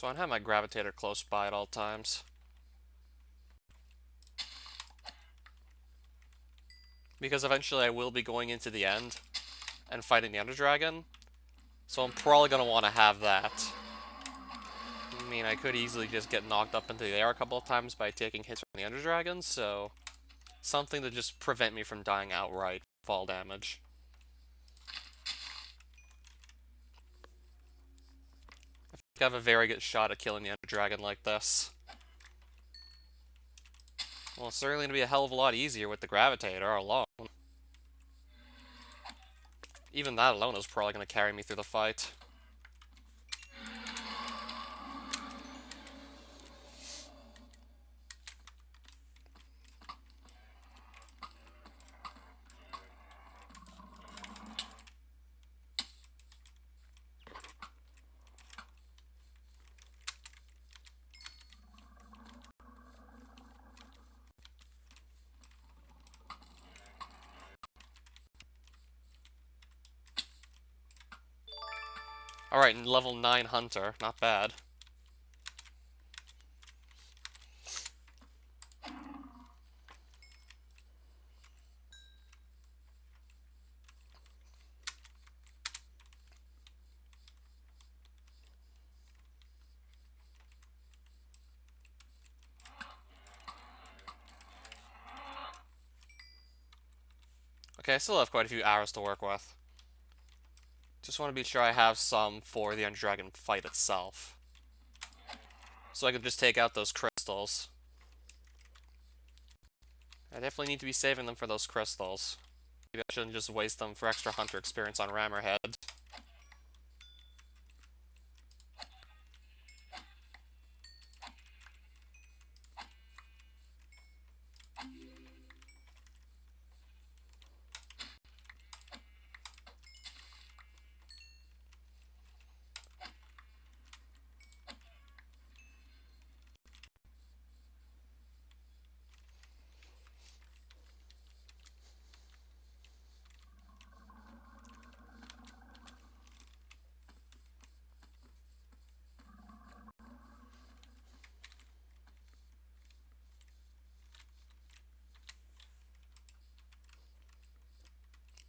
So I have my gravitator close by at all times. Because eventually I will be going into the end and fighting the Ender Dragon. So I'm probably going to want to have that. I mean, I could easily just get knocked up into the air a couple of times by taking hits from the Ender Dragon, so something to just prevent me from dying outright fall damage. I think I have a very good shot at killing the Ender Dragon like this. Well, it's certainly going to be a hell of a lot easier with the Gravitator alone. Even that alone is probably going to carry me through the fight. Alright, level 9 Hunter, not bad. Okay, I still have quite a few arrows to work with. Just want to be sure I have some for the Ender Dragon fight itself. So I can just take out those crystals. I definitely need to be saving them for those crystals. Maybe I shouldn't just waste them for extra Hunter experience on Rammerhead.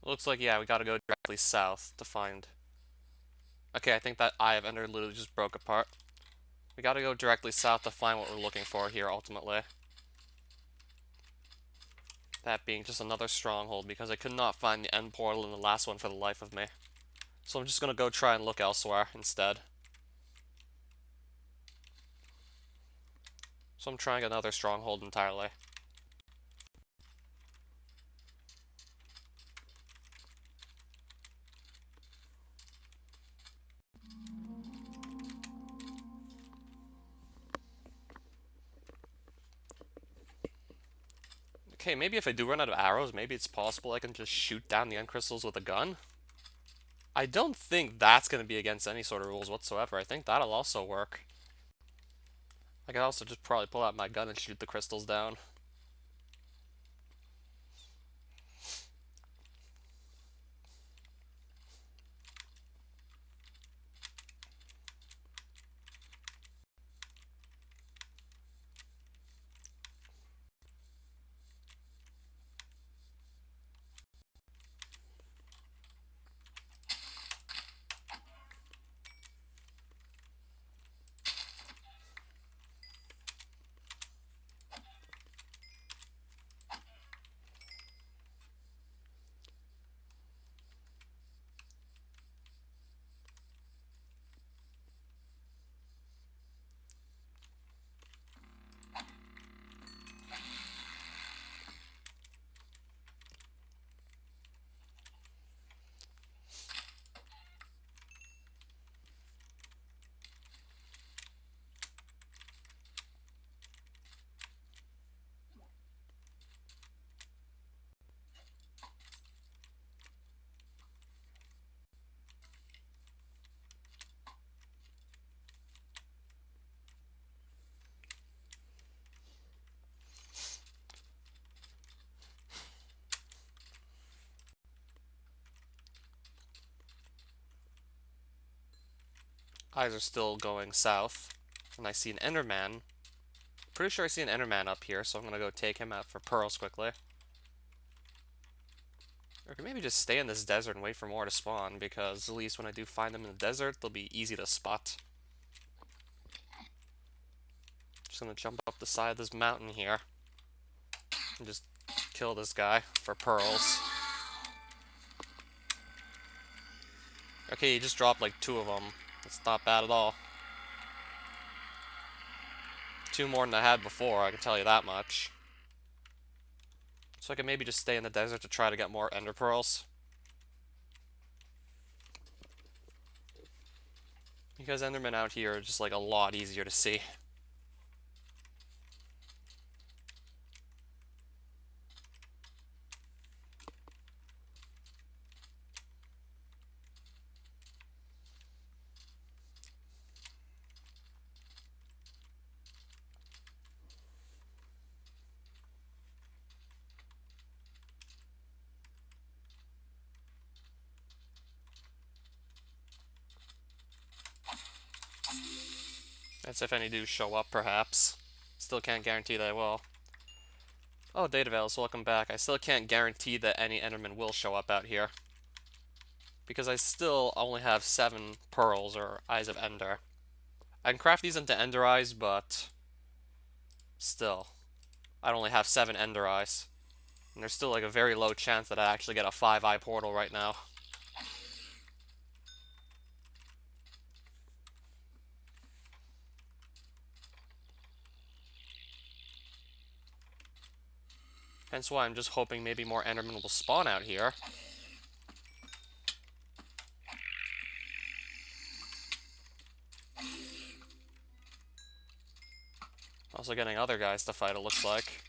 Looks like, yeah, we gotta go directly south to find... Okay, I think that Eye of Ender literally just broke apart. We gotta go directly south to find what we're looking for here, ultimately. That being just another stronghold, because I could not find the end portal in the last one for the life of me. So I'm just gonna go try and look elsewhere instead. So I'm trying another stronghold entirely. Okay, maybe if I do run out of arrows, maybe it's possible I can just shoot down the end crystals with a gun? I don't think that's going to be against any sort of rules whatsoever. I think that'll also work. I could also just probably pull out my gun and shoot the crystals down. Eyes are still going south. And I see an Enderman. Pretty sure I see an Enderman up here, so I'm gonna go take him out for pearls quickly. Or I can maybe just stay in this desert and wait for more to spawn, because at least when I do find them in the desert, they'll be easy to spot. Just gonna jump up the side of this mountain here. And just kill this guy for pearls. Okay, he just dropped like 2 of them. That's not bad at all. 2 more than I had before, I can tell you that much. So I can maybe just stay in the desert to try to get more ender pearls. Because endermen out here are just like a lot easier to see. That's if any do show up, perhaps. Still can't guarantee they will. Oh, Datavales, welcome back. I still can't guarantee that any enderman will show up out here. Because I still only have 7 pearls, or eyes of ender. I can craft these into ender eyes, but still. I only have 7 ender eyes. And there's still like a very low chance that I actually get a 5-eye portal right now. Hence why I'm just hoping maybe more endermen will spawn out here. Also getting other guys to fight, it looks like.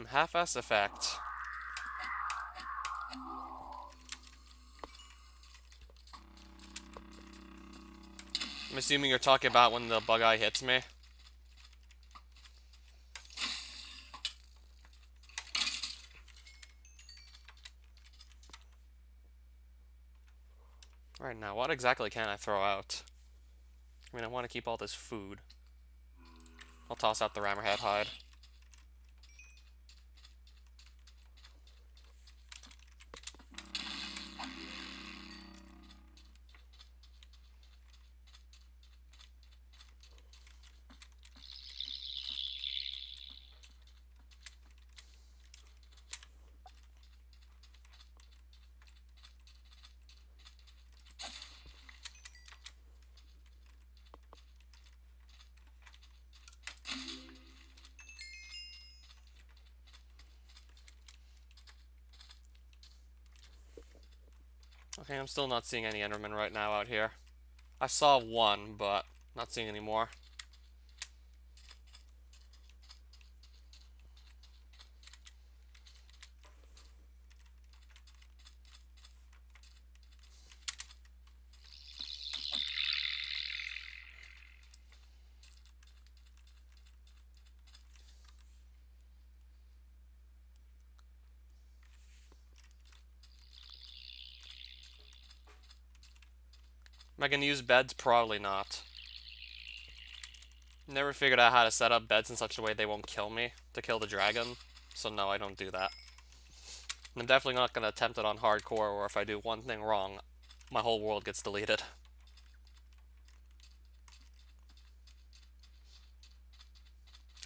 Half-ass effect. I'm assuming you're talking about when the bug eye hits me. Right now, what exactly can I throw out? I mean, I want to keep all this food. I'll toss out the rammerhead hide. Okay, I'm still not seeing any endermen right now out here. I saw one, but not seeing any more. Am I gonna use beds? Probably not. Never figured out how to set up beds in such a way they won't kill me to kill the dragon. So no, I don't do that. And I'm definitely not gonna attempt it on hardcore, or if I do one thing wrong, my whole world gets deleted.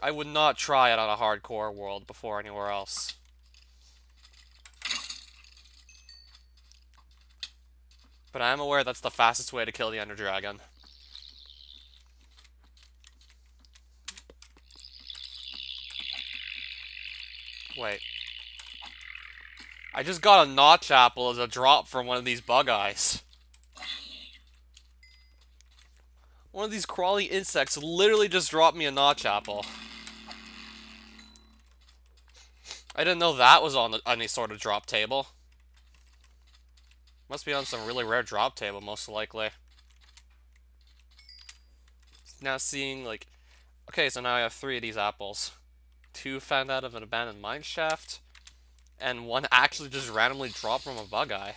I would not try it on a hardcore world before anywhere else. But I am aware that's the fastest way to kill the Ender Dragon. Wait. I just got a notch apple as a drop from one of these bug eyes. One of these crawly insects literally just dropped me a notch apple. I didn't know that was on any sort of drop table. Must be on some really rare drop table, most likely. Now seeing, like... Okay, so now I have 3 of these apples. 2 found out of an abandoned mine shaft, and 1 actually just randomly dropped from a bug eye.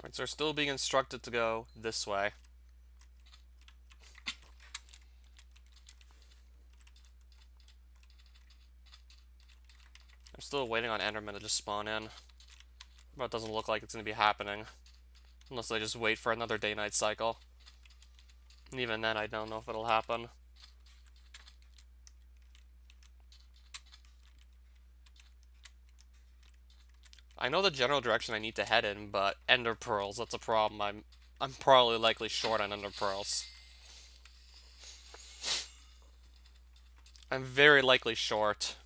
Right, so we're still being instructed to go this way. I'm still waiting on Enderman to just spawn in. But it doesn't look like it's going to be happening. Unless I just wait for another day-night cycle. And even then, I don't know if it'll happen. I know the general direction I need to head in, but Ender Pearls, that's a problem. I'm probably likely short on Ender Pearls. I'm very likely short.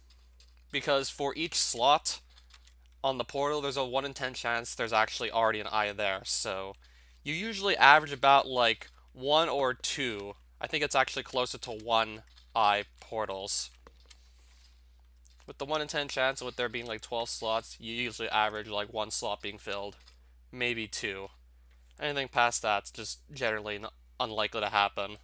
Because for each slot on the portal, there's a 1 in 10 chance there's actually already an eye there. So you usually average about like 1 or 2. I think it's actually closer to 1 eye portals. With the 1 in 10 chance with there being like 12 slots, you usually average like 1 slot being filled. Maybe 2. Anything past that's just generally unlikely to happen.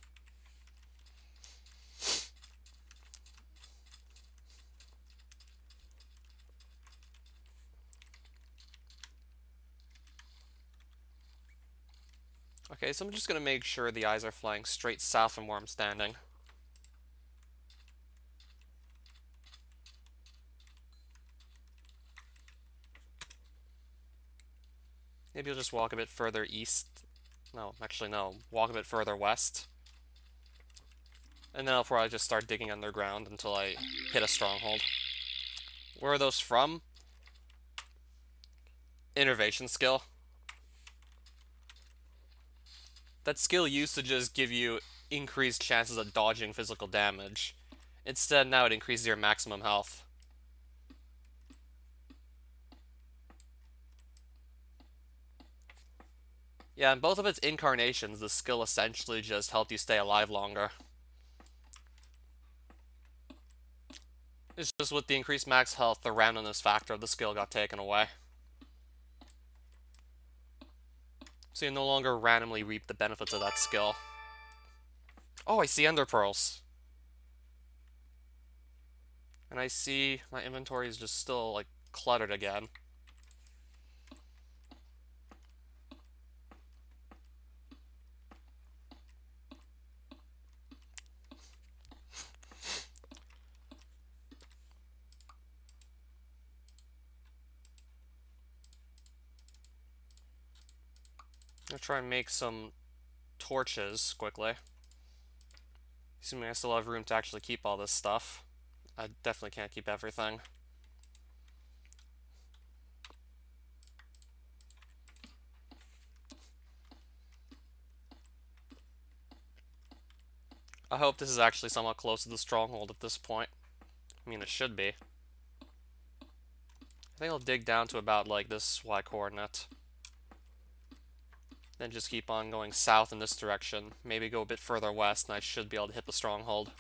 Okay, so I'm just going to make sure the eyes are flying straight south from where I'm standing. Maybe I'll just walk a bit further east. No, actually no. Walk a bit further west. And then I'll probably just start digging underground until I hit a stronghold. Where are those from? Innervation skill. That skill used to just give you increased chances of dodging physical damage. Instead, now it increases your maximum health. Yeah, in both of its incarnations, the skill essentially just helped you stay alive longer. It's just with the increased max health, the randomness factor of the skill got taken away. So you no longer randomly reap the benefits of that skill. Oh, I see Ender Pearls. And I see my inventory is just still, like, cluttered again. I'm gonna try and make some torches quickly. Assuming I still have room to actually keep all this stuff. I definitely can't keep everything. I hope this is actually somewhat close to the stronghold at this point. I mean, it should be. I think I'll dig down to about, like, this Y coordinate. Then just keep on going south in this direction. Maybe go a bit further west, and I should be able to hit the stronghold.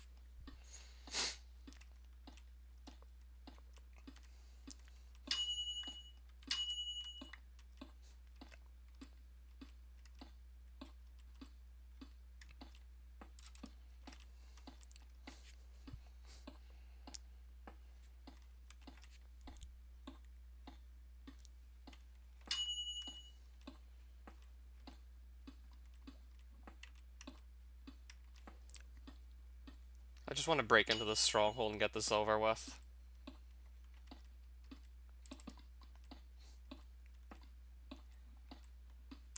I just want to break into this stronghold and get this over with.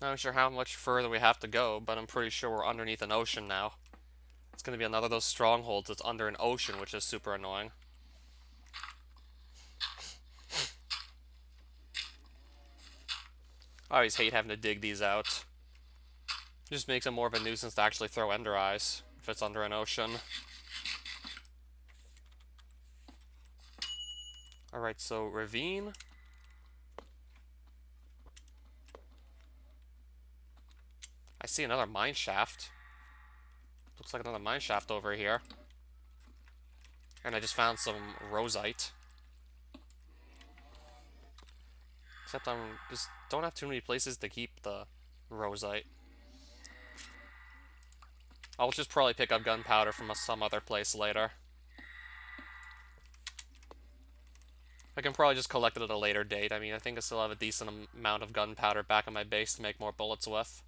Not sure how much further we have to go, but I'm pretty sure we're underneath an ocean now. It's going to be another of those strongholds that's under an ocean, which is super annoying. I always hate having to dig these out. It just makes it more of a nuisance to actually throw Ender Eyes if it's under an ocean. Alright, so Ravine. I see another mine shaft. Looks like another mine shaft over here. And I just found some Rosite. Except I just don't have too many places to keep the Rosite. I'll just probably pick up gunpowder from some other place later. I can probably just collect it at a later date. I mean, I think I still have a decent amount of gunpowder back on my base to make more bullets with.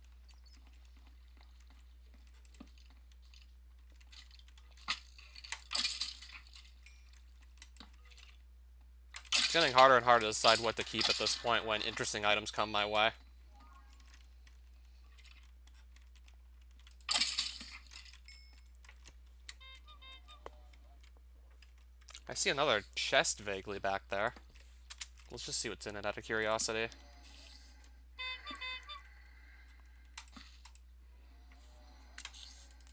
It's getting harder and harder to decide what to keep at this point when interesting items come my way. I see another chest vaguely back there. Let's just see what's in it out of curiosity.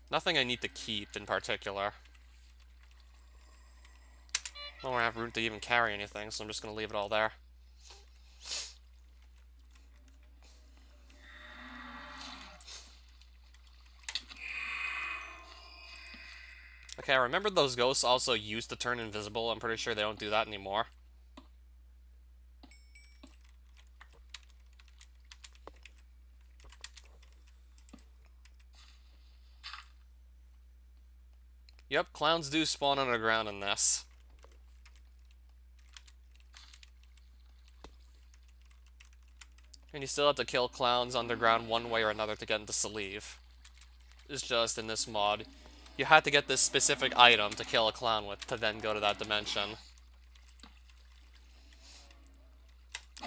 Nothing I need to keep in particular. I don't have room to even carry anything, so I'm just going to leave it all there. Okay, I remember those ghosts also used to turn invisible. I'm pretty sure they don't do that anymore. Yep, clowns do spawn underground in this. And you still have to kill clowns underground one way or another to get into Sleeve. It's just, in this mod, you had to get this specific item to kill a clown with to then go to that dimension.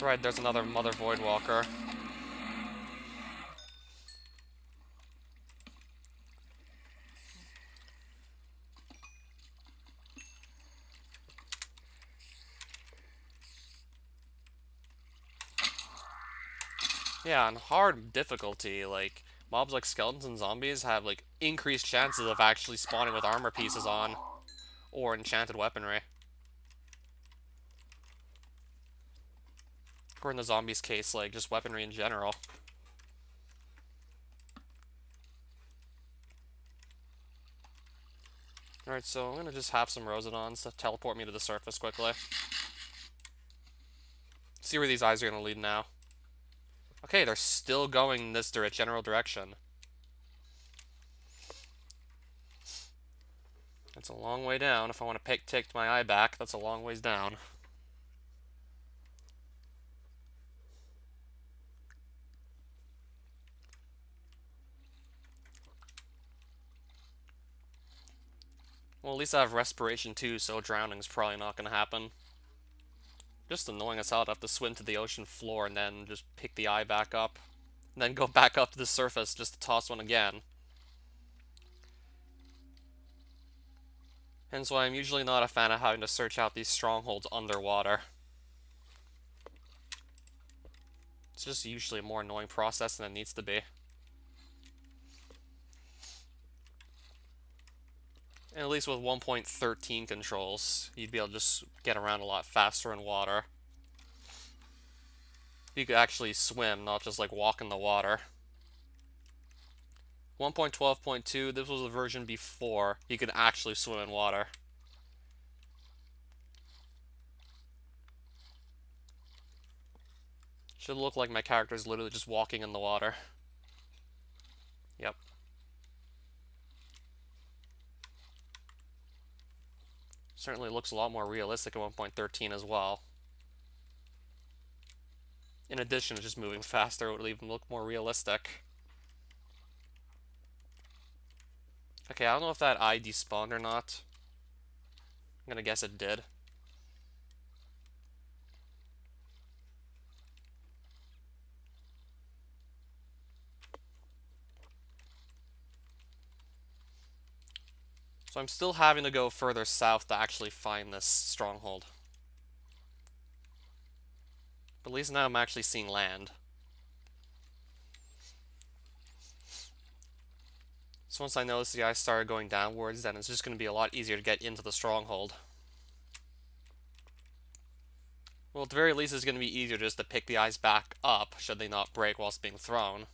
Right, there's another Mother Voidwalker. Yeah, on hard difficulty, like, mobs like skeletons and zombies have, like, increased chances of actually spawning with armor pieces on, or enchanted weaponry. Or in the zombies' case, like, just weaponry in general. Alright, so I'm gonna just have some Rosidons to teleport me to the surface quickly. See where these eyes are gonna lead now. Okay, they're still going in this general direction. That's a long way down. If I want to take my eye back, that's a long ways down. Well, at least I have respiration too, so drowning's probably not going to happen. Just annoying as hell to have to swim to the ocean floor and then just pick the eye back up. And then go back up to the surface just to toss one again. Hence why I'm usually not a fan of having to search out these strongholds underwater. It's just usually a more annoying process than it needs to be. And at least with 1.13 controls, you'd be able to just get around a lot faster in water. You could actually swim, not just like walk in the water. 1.12.2, this was the version before you could actually swim in water. Should look like my character is literally just walking in the water. Yep. Certainly looks a lot more realistic at 1.13 as well. In addition to just moving faster, it would even look more realistic. Okay, I don't know if that eye despawned or not. I'm gonna guess it did. So I'm still having to go further south to actually find this stronghold. But at least now I'm actually seeing land. So once I notice the ice started going downwards, then it's just going to be a lot easier to get into the stronghold. Well, at the very least, it's going to be easier just to pick the ice back up, should they not break whilst being thrown.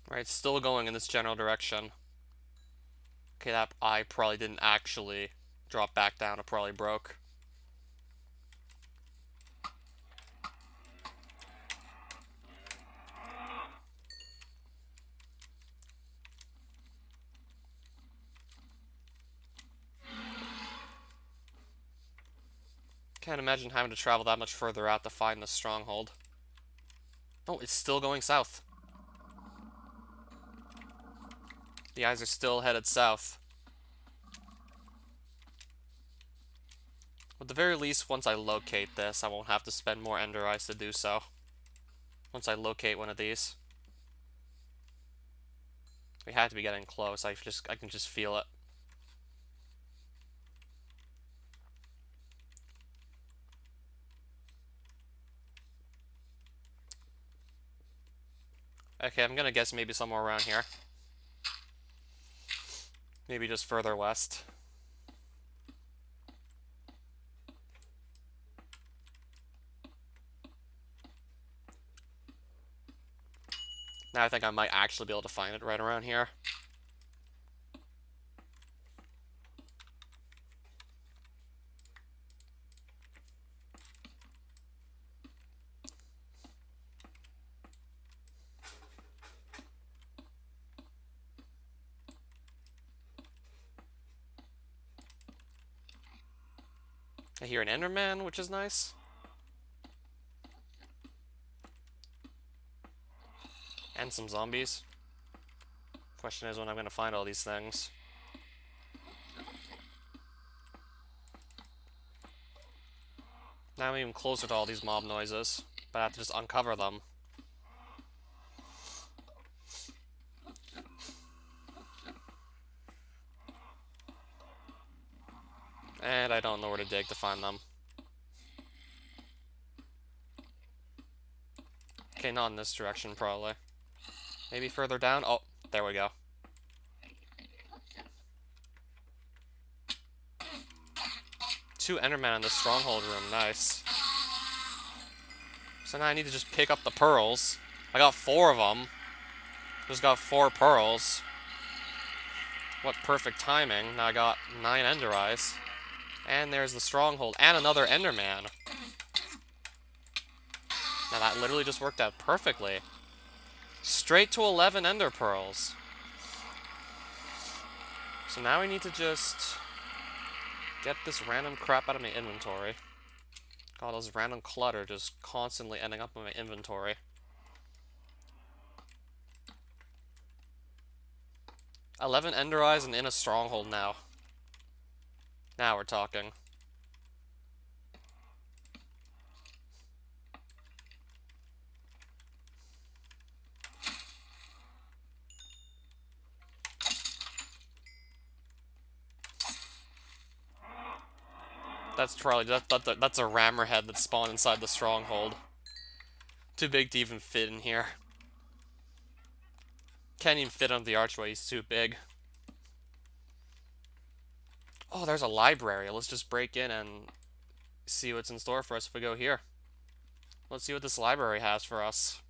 Right, still going in this general direction. Okay, that eye probably didn't actually drop back down, it probably broke. Can't imagine having to travel that much further out to find this stronghold. Oh, it's still going south. The eyes are still headed south. At the very least, once I locate this, I won't have to spend more Ender Eyes to do so. Once I locate one of these. We had to be getting close, I can just feel it. Okay, I'm gonna guess maybe somewhere around here. Maybe just further west. Now I think I might actually be able to find it right around here. I hear an Enderman, which is nice. And some zombies. Question is when I'm gonna find all these things. Now I'm even closer to all these mob noises, but I have to just uncover them. And I don't know where to dig to find them. Okay, not in this direction, probably. Maybe further down? Oh, there we go. Two Endermen in the stronghold room, nice. So now I need to just pick up the pearls. I got 4 of them. Just got 4 pearls. What perfect timing. Now I got 9 Ender Eyes. And there's the stronghold. And another Enderman. Now that literally just worked out perfectly. Straight to 11 Ender Pearls. So now I need to just get this random crap out of my inventory. God, those random clutter just constantly ending up in my inventory. "11 Ender Eyes and in a stronghold now. Now we're talking. That's probably that's a rammer head that spawned inside the stronghold. Too big to even fit in here. Can't even fit on the archway, he's too big. Oh, there's a library. Let's just break in and see what's in store for us if we go here. Let's see what this library has for us.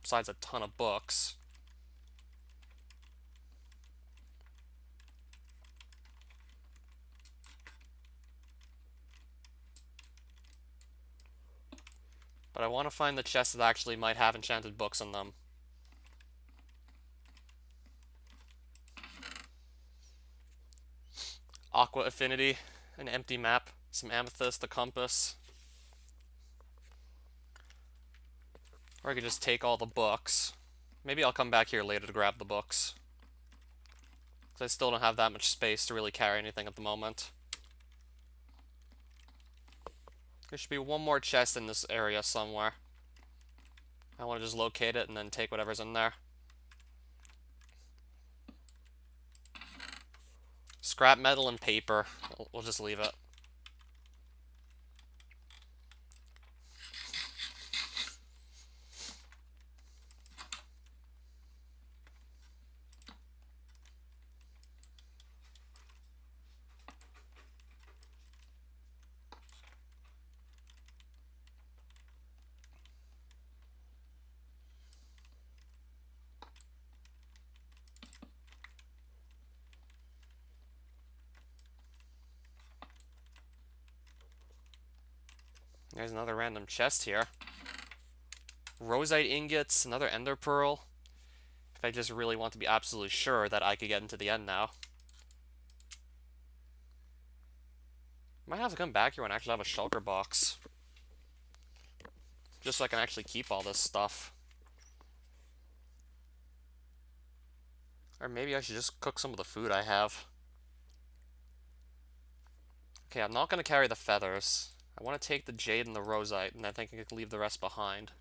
Besides a ton of books. But I want to find the chests that actually might have enchanted books in them. Aqua Affinity, an empty map, some amethyst, a compass. Or I could just take all the books. Maybe I'll come back here later to grab the books. Because I still don't have that much space to really carry anything at the moment. There should be one more chest in this area somewhere. I want to just locate it and then take whatever's in there. Scrap metal and paper. We'll just leave it. There's another random chest here. Rosite ingots, another ender pearl. If I just really want to be absolutely sure that I could get into the end now. Might have to come back here and actually have a shulker box. Just so I can actually keep all this stuff. Or maybe I should just cook some of the food I have. Okay, I'm not going to carry the feathers. I want to take the jade and the rosite, and I think I can leave the rest behind.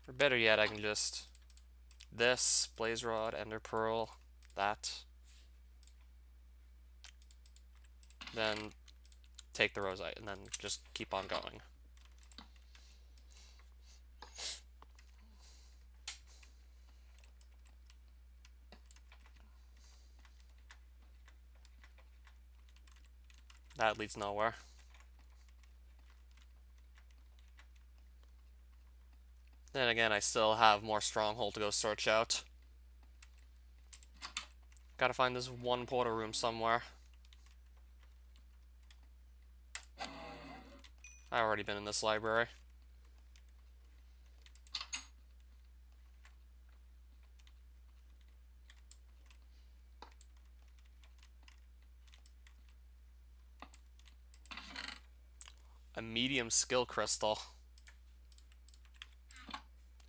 Or better yet, I can just... This, blaze rod, ender pearl, that. Then take the rosite, and then just keep on going. That leads nowhere. Then again, I still have more stronghold to go search out. Gotta find this one portal room somewhere. I've already been in this library. A medium skill crystal.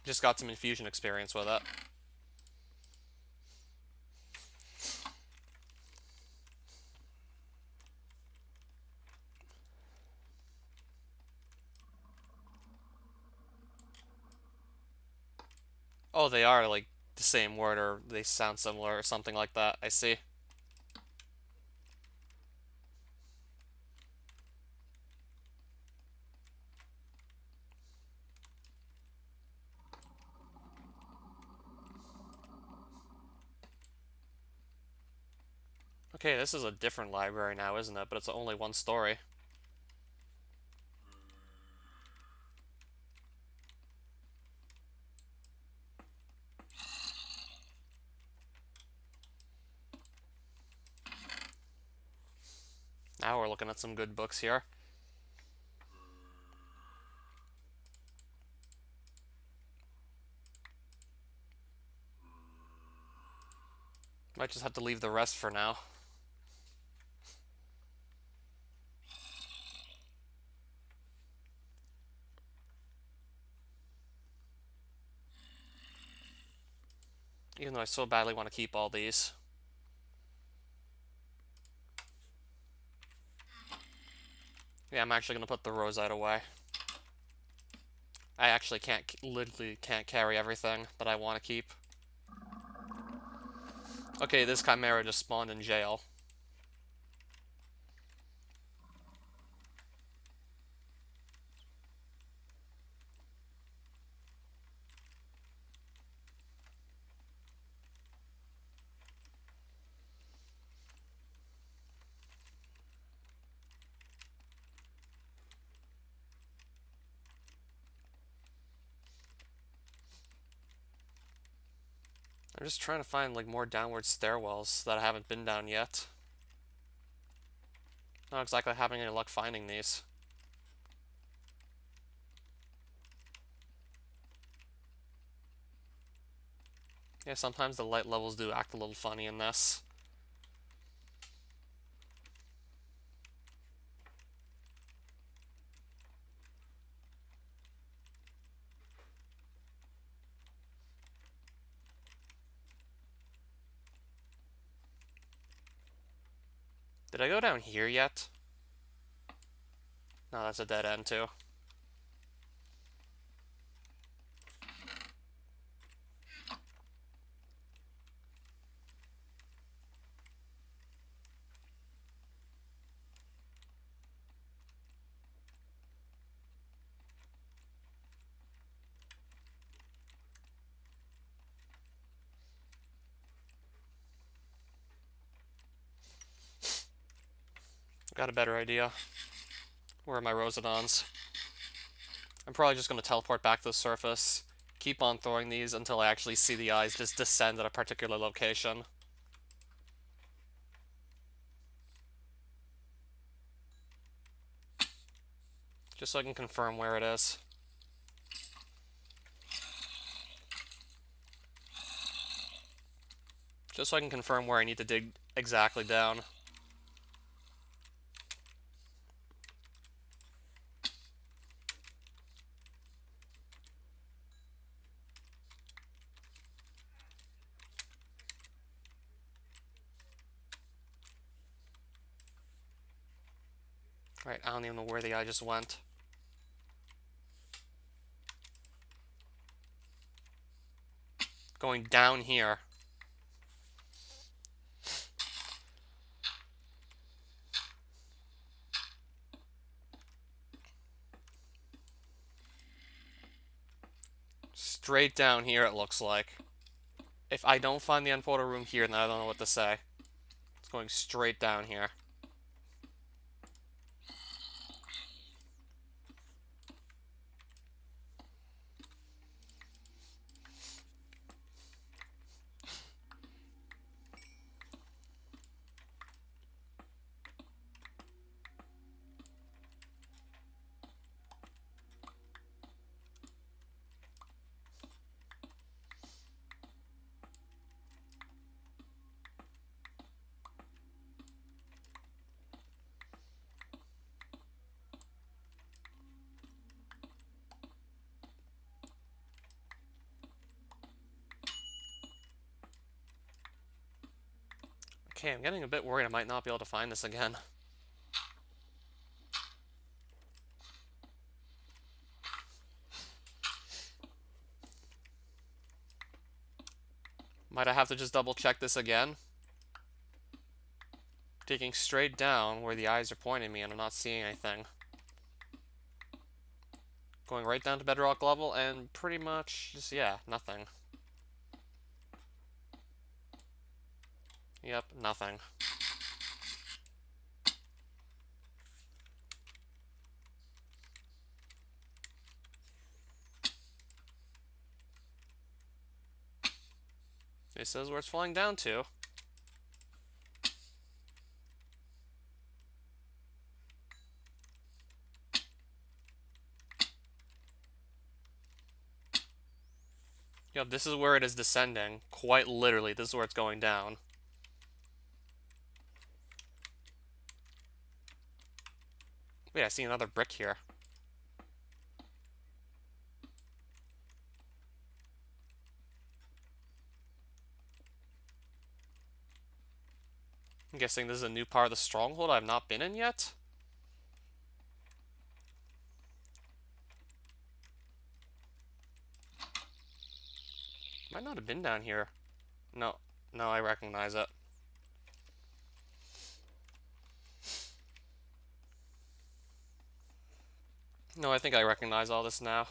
Just got some infusion experience with it. Oh, they are like the same word, or they sound similar, or something like that. I see. Okay, this is a different library now, isn't it? But it's only one story. Now we're looking at some good books here. Might just have to leave the rest for now. Even though I so badly want to keep all these. Yeah, I'm actually going to put the rosite away. I actually literally can't carry everything that I want to keep. Okay, this chimera just spawned in jail. I'm just trying to find like more downward stairwells that I haven't been down yet. Not exactly having any luck finding these. Yeah, sometimes the light levels do act a little funny in this. Did I go down here yet? No, that's a dead end too. Got a better idea. Where are my Rosodons? I'm probably just going to teleport back to the surface, keep on throwing these until I actually see the eyes just descend at a particular location. Just so I can confirm where it is. Just so I can confirm where I need to dig exactly down. Right, I don't even know where the eye just went. Going down here. Straight down here, it looks like. If I don't find the end portal room here, then I don't know what to say. It's going straight down here. Okay, I'm getting a bit worried I might not be able to find this again. Might I have to just double check this again? Digging straight down where the eyes are pointing me and I'm not seeing anything. Going right down to bedrock level and pretty much just, yeah, nothing. Yep, nothing. This is where it's falling down to. Yep, this is where it is descending. Quite literally, this is where it's going down. Wait, I see another brick here. I'm guessing this is a new part of the stronghold I've not been in yet? Might not have been down here. No, no, I recognize it. No, I think I recognize all this now.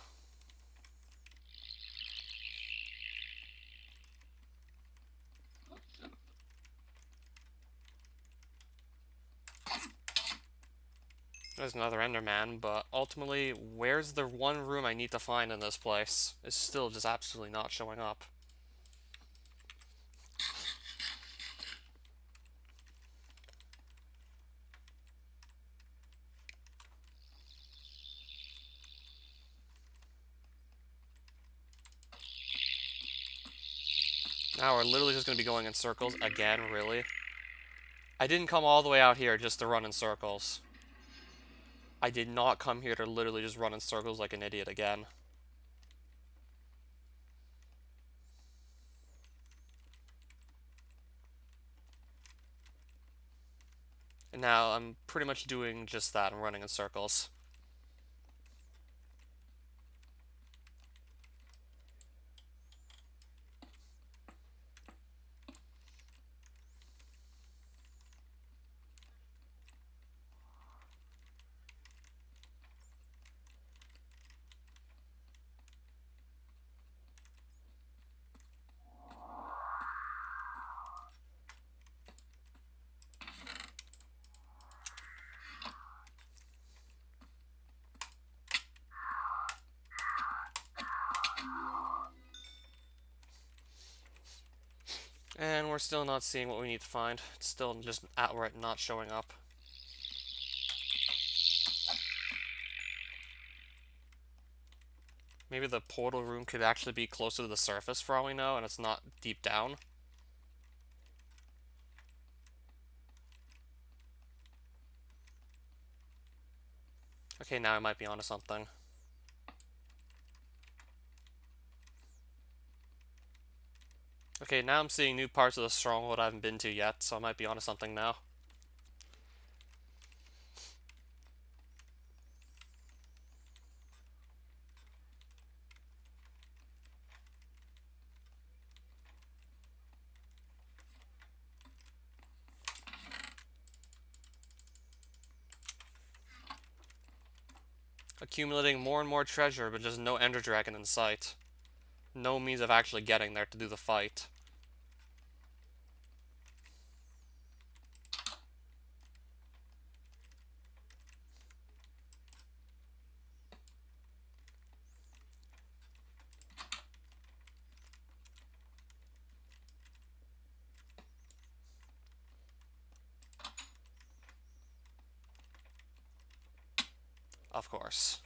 There's another Enderman, but ultimately, where's the one room I need to find in this place? It's still just absolutely not showing up. Now we're literally just going to be going in circles again, really? I didn't come all the way out here just to run in circles. I did not come here to literally just run in circles like an idiot again. And now I'm pretty much doing just that. I'm running in circles. And we're still not seeing what we need to find. It's still just outright not showing up. Maybe the portal room could actually be closer to the surface for all we know, and it's not deep down. Okay, now I might be onto something. Okay, now I'm seeing new parts of the stronghold I haven't been to yet, so I might be onto something now. Accumulating more and more treasure, but just no Ender Dragon in sight. No means of actually getting there to do the fight. Of course.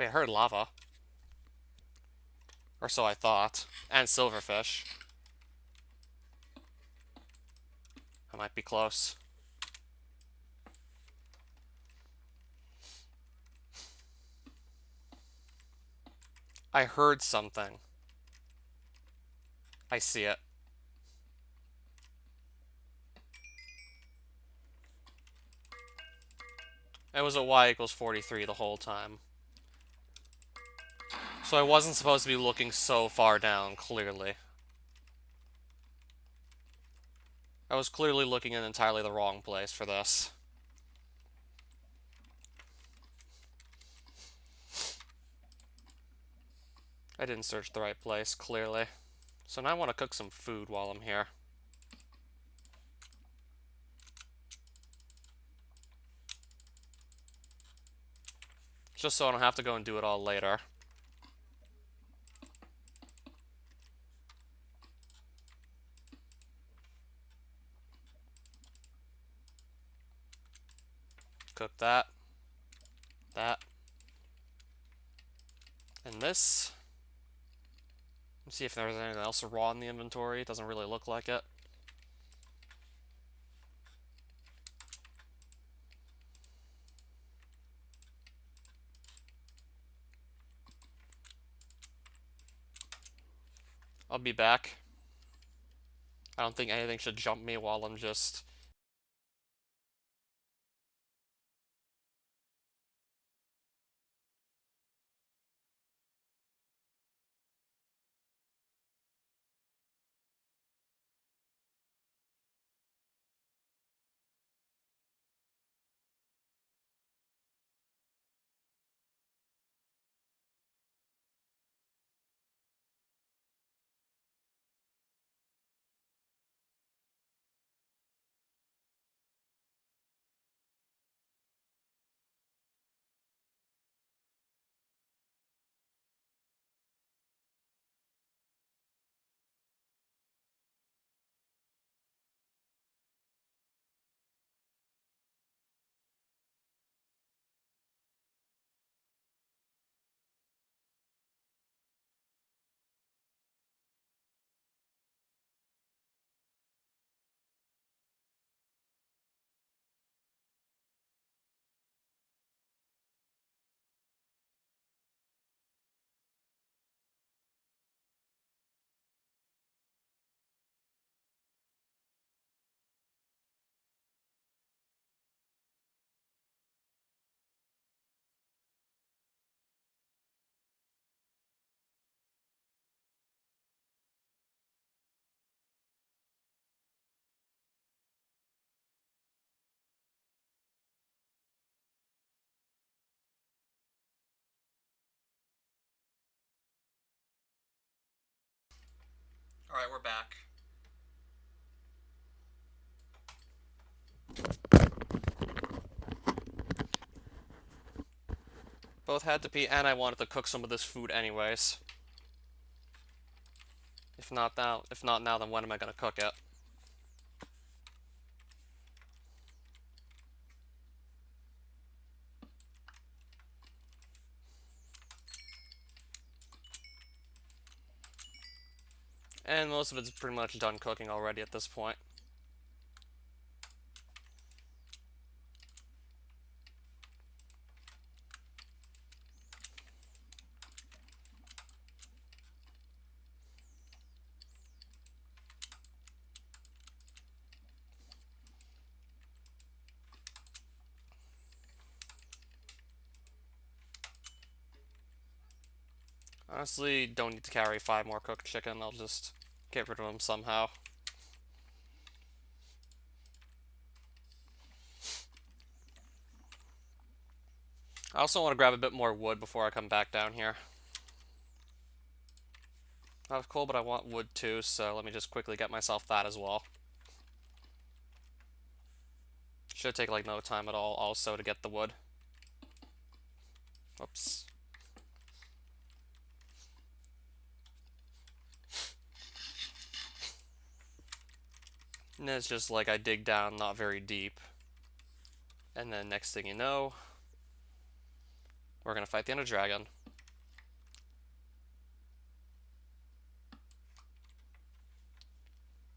Wait, I heard lava. Or so I thought. And silverfish. I might be close. I heard something. I see it. It was a y equals 43 the whole time. So I wasn't supposed to be looking so far down, clearly. I was clearly looking in entirely the wrong place for this. I didn't search the right place, clearly. So now I want to cook some food while I'm here. Just so I don't have to go and do it all later. Cook that. That. And this. Let's see if there's anything else raw in the inventory. It doesn't really look like it. I'll be back. I don't think anything should jump me while I'm just Alright, we're back. Both had to pee, and I wanted to cook some of this food anyways. If not now, then when am I gonna cook it? And most of it's pretty much done cooking already at this point. Honestly, don't need to carry 5 more cooked chicken. I'll just get rid of them somehow. I also want to grab a bit more wood before I come back down here. I have coal, but I want wood too, so let me just quickly get myself that as well. Should take like no time at all also to get the wood. Oops. And it's just like I dig down not very deep. And then next thing you know, we're gonna fight the Ender Dragon.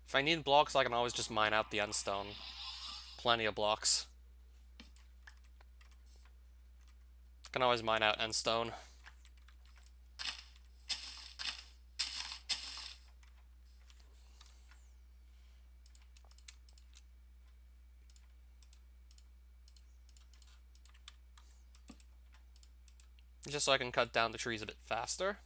If I need blocks, I can always just mine out the end stone. Plenty of blocks. Can always mine out end stone. Just so I can cut down the trees a bit faster.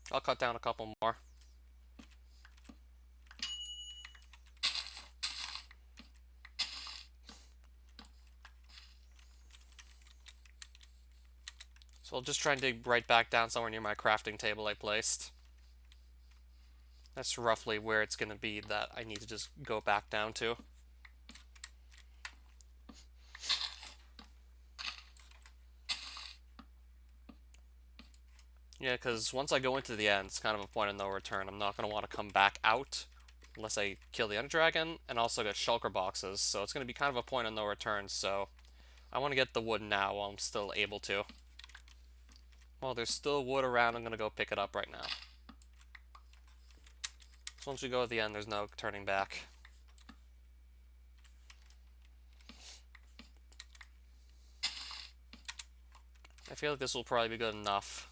I'll cut down a couple more. So I'll just try and dig right back down somewhere near my crafting table I placed. That's roughly where it's going to be that I need to just go back down to. Yeah, because once I go into the end, it's kind of a point of no return. I'm not going to want to come back out unless I kill the Ender Dragon and also get shulker boxes. So it's going to be kind of a point of no return, so I want to get the wood now while I'm still able to. While there's still wood around, I'm going to go pick it up right now. So once we go at the end, there's no turning back. I feel like this will probably be good enough.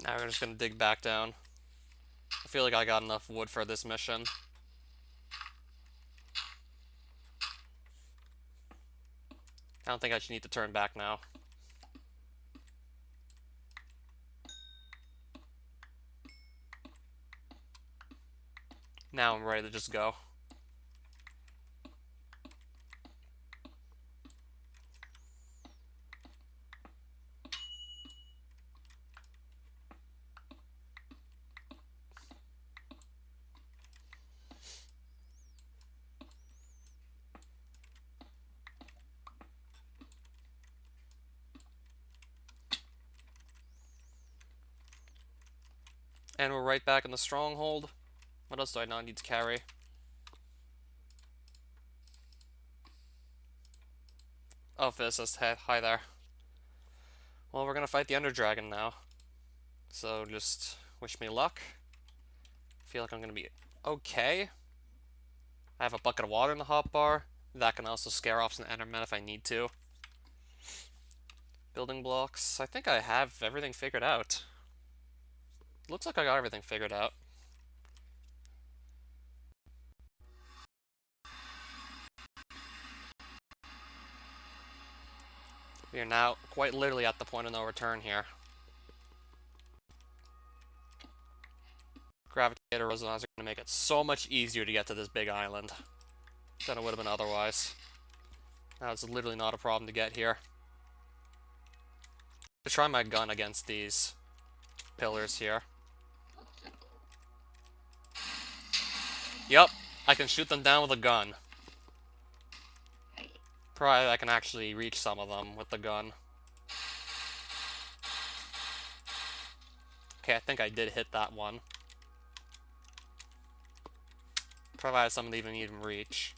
Now we're just going to dig back down. I feel like I got enough wood for this mission. I don't think I should need to turn back now. Now I'm ready to just go. And we're right back in the stronghold. What else do I not need to carry? Oh, physicist, hi there. Well, we're gonna fight the Ender Dragon now. So just wish me luck. Feel like I'm gonna be okay. I have a bucket of water in the hotbar. That can also scare off some Endermen if I need to. Building blocks. I think I have everything figured out. Looks like I got everything figured out. We are now quite literally at the point of no return here. Gravitator resonance are going to make it so much easier to get to this big island than it would have been otherwise. Now it's literally not a problem to get here. To try my gun against these pillars here. Yep, I can shoot them down with a gun. Probably I can actually reach some of them with the gun. Okay, I think I did hit that one. Provided some of them even reach.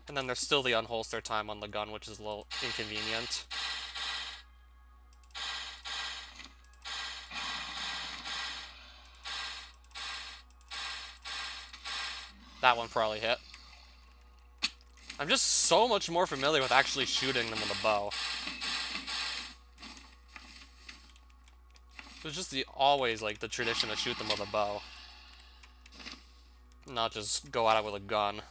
And then there's still the unholster time on the gun, which is a little inconvenient. That one probably hit. I'm just so much more familiar with actually shooting them with a bow. It was just always like the tradition to shoot them with a bow. Not just go at it with a gun.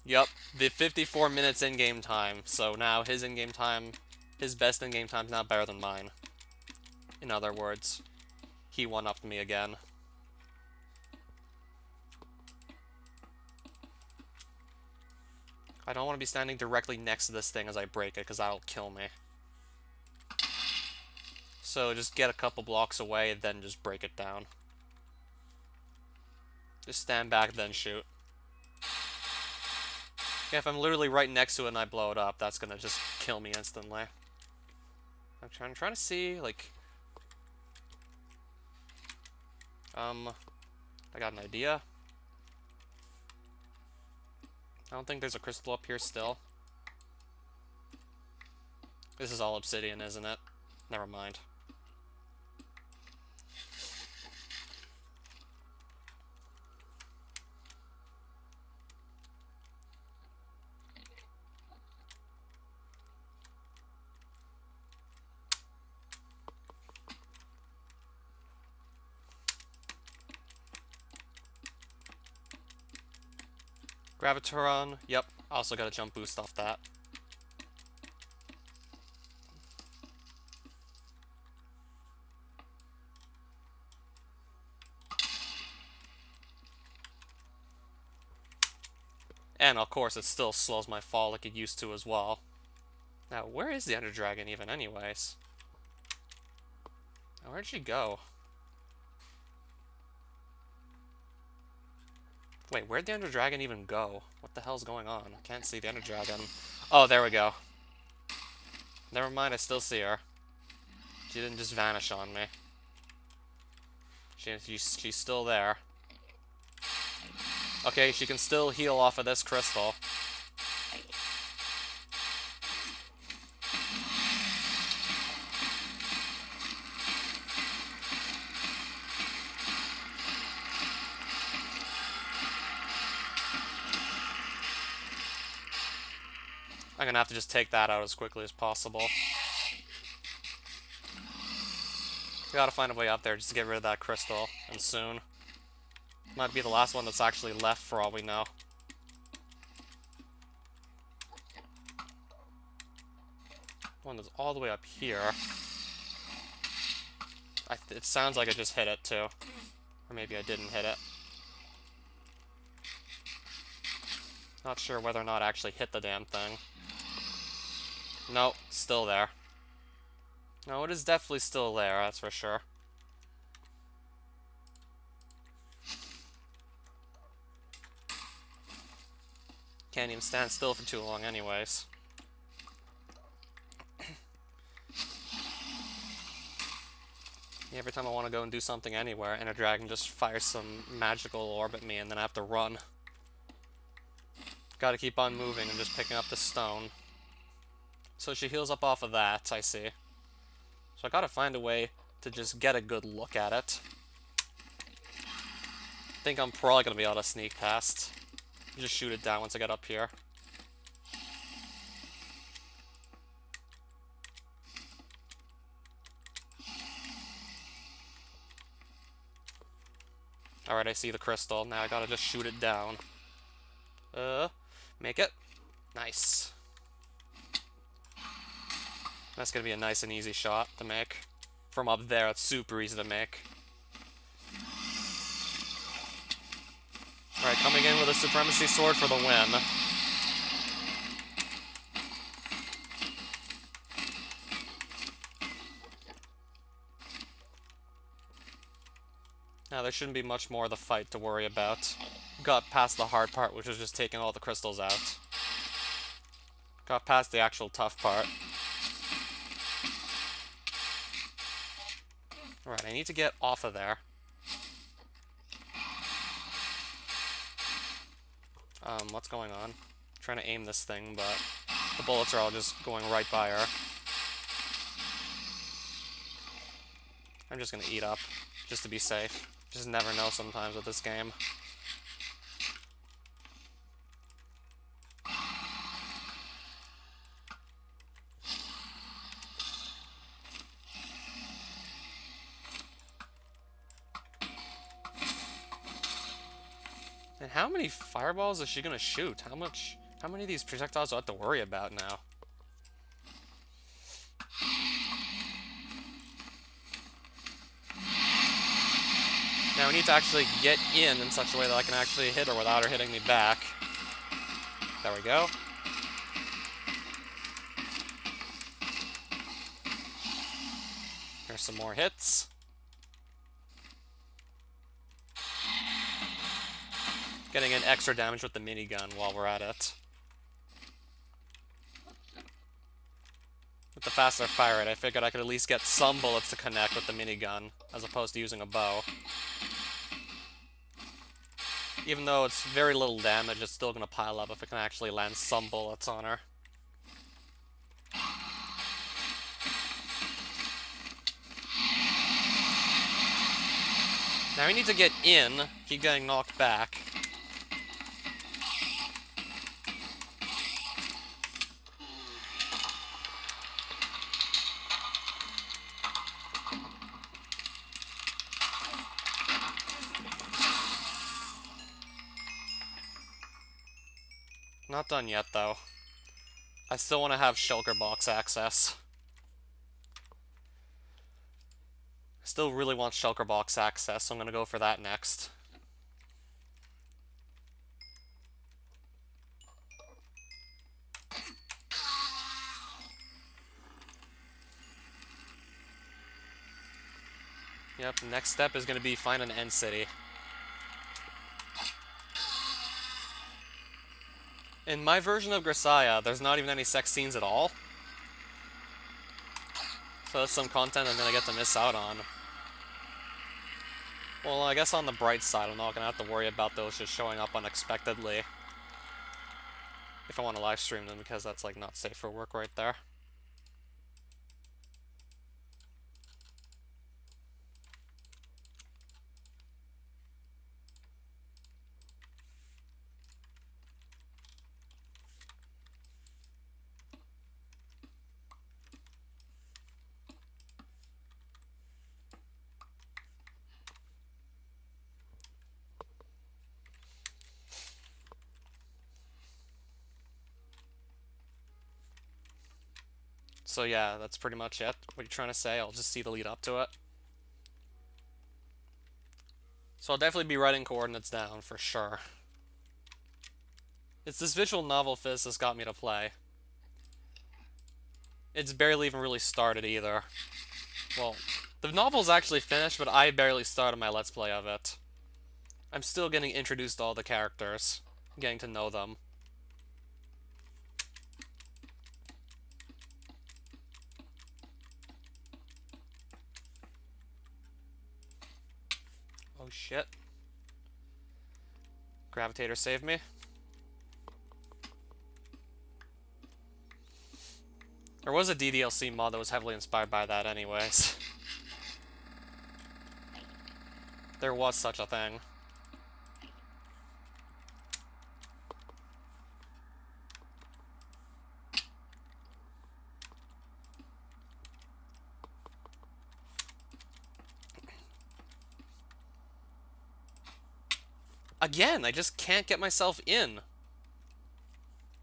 Yep, the 54 minutes in-game time. So now his in-game time, his best in-game time is now better than mine. In other words, he one-upped me again. I don't want to be standing directly next to this thing as I break it, because that'll kill me. So just get a couple blocks away, and then just break it down. Just stand back, then shoot. Yeah, if I'm literally right next to it and I blow it up, that's gonna just kill me instantly. I'm trying to see, like... I got an idea. I don't think there's a crystal up here still. This is all obsidian, isn't it? Never mind. Gravitron, yep. Also got a jump boost off that. And of course it still slows my fall like it used to as well. Now, where is the Ender Dragon even anyways? Now, where'd she go? Wait, where'd the Ender Dragon even go? What the hell's going on? I can't see the Ender Dragon. Oh, there we go. Never mind, I still see her. She didn't just vanish on me. She's still there. Okay, she can still heal off of this crystal. I'm gonna have to just take that out as quickly as possible. Gotta find a way up there just to get rid of that crystal, and soon. Might be the last one that's actually left for all we know. One that's all the way up here. It sounds like I just hit it too. Or maybe I didn't hit it. Not sure whether or not I actually hit the damn thing. Nope, still there. No, it is definitely still there, that's for sure. Can't even stand still for too long anyways. Every time I want to go and do something anywhere, Ender Dragon just fires some magical orb at me and then I have to run. Gotta keep on moving and just picking up the stone. So she heals up off of that, I see. So I gotta find a way to just get a good look at it. I think I'm probably gonna be able to sneak past. Just shoot it down once I get up here. Alright, I see the crystal. Now I gotta just shoot it down. Make it. Nice. That's gonna be a nice and easy shot to make. From up there, it's super easy to make. Alright, coming in with a Supremacy Sword for the win. Now, there shouldn't be much more of the fight to worry about. Got past the hard part, which was just taking all the crystals out. Got past the actual tough part. Alright, I need to get off of there. What's going on? I'm trying to aim this thing, but the bullets are all just going right by her. I'm just gonna eat up, just to be safe. Just never know sometimes with this game. And how many fireballs is she gonna shoot? How many of these projectiles do I have to worry about now? Now we need to actually get in such a way that I can actually hit her without her hitting me back. There we go. Here's some more hits. Getting in extra damage with the minigun while we're at it. With the faster fire rate, I figured I could at least get some bullets to connect with the minigun, as opposed to using a bow. Even though it's very little damage, it's still going to pile up if it can actually land some bullets on her. Now we need to get in, keep getting knocked back. Not done yet, though. I still want to have shulker box access. Still really want shulker box access, so I'm going to go for that next. Yep, next step is going to be find an end city. In my version of Grisaya, there's not even any sex scenes at all. So that's some content I'm going to get to miss out on. Well, I guess on the bright side, I'm not going to have to worry about those just showing up unexpectedly. If I want to live stream them, because that's, like, not safe for work right there. So yeah, that's pretty much it. What you're trying to say, I'll just see the lead up to it. So I'll definitely be writing coordinates down, for sure. It's this visual novel phys that's got me to play. It's barely even really started either. Well, the novel's actually finished, but I barely started my Let's Play of it. I'm still getting introduced to all the characters, getting to know them. Oh shit. Gravitator saved me. There was a DDLC mod that was heavily inspired by that anyways. There was such a thing. Again, I just can't get myself in.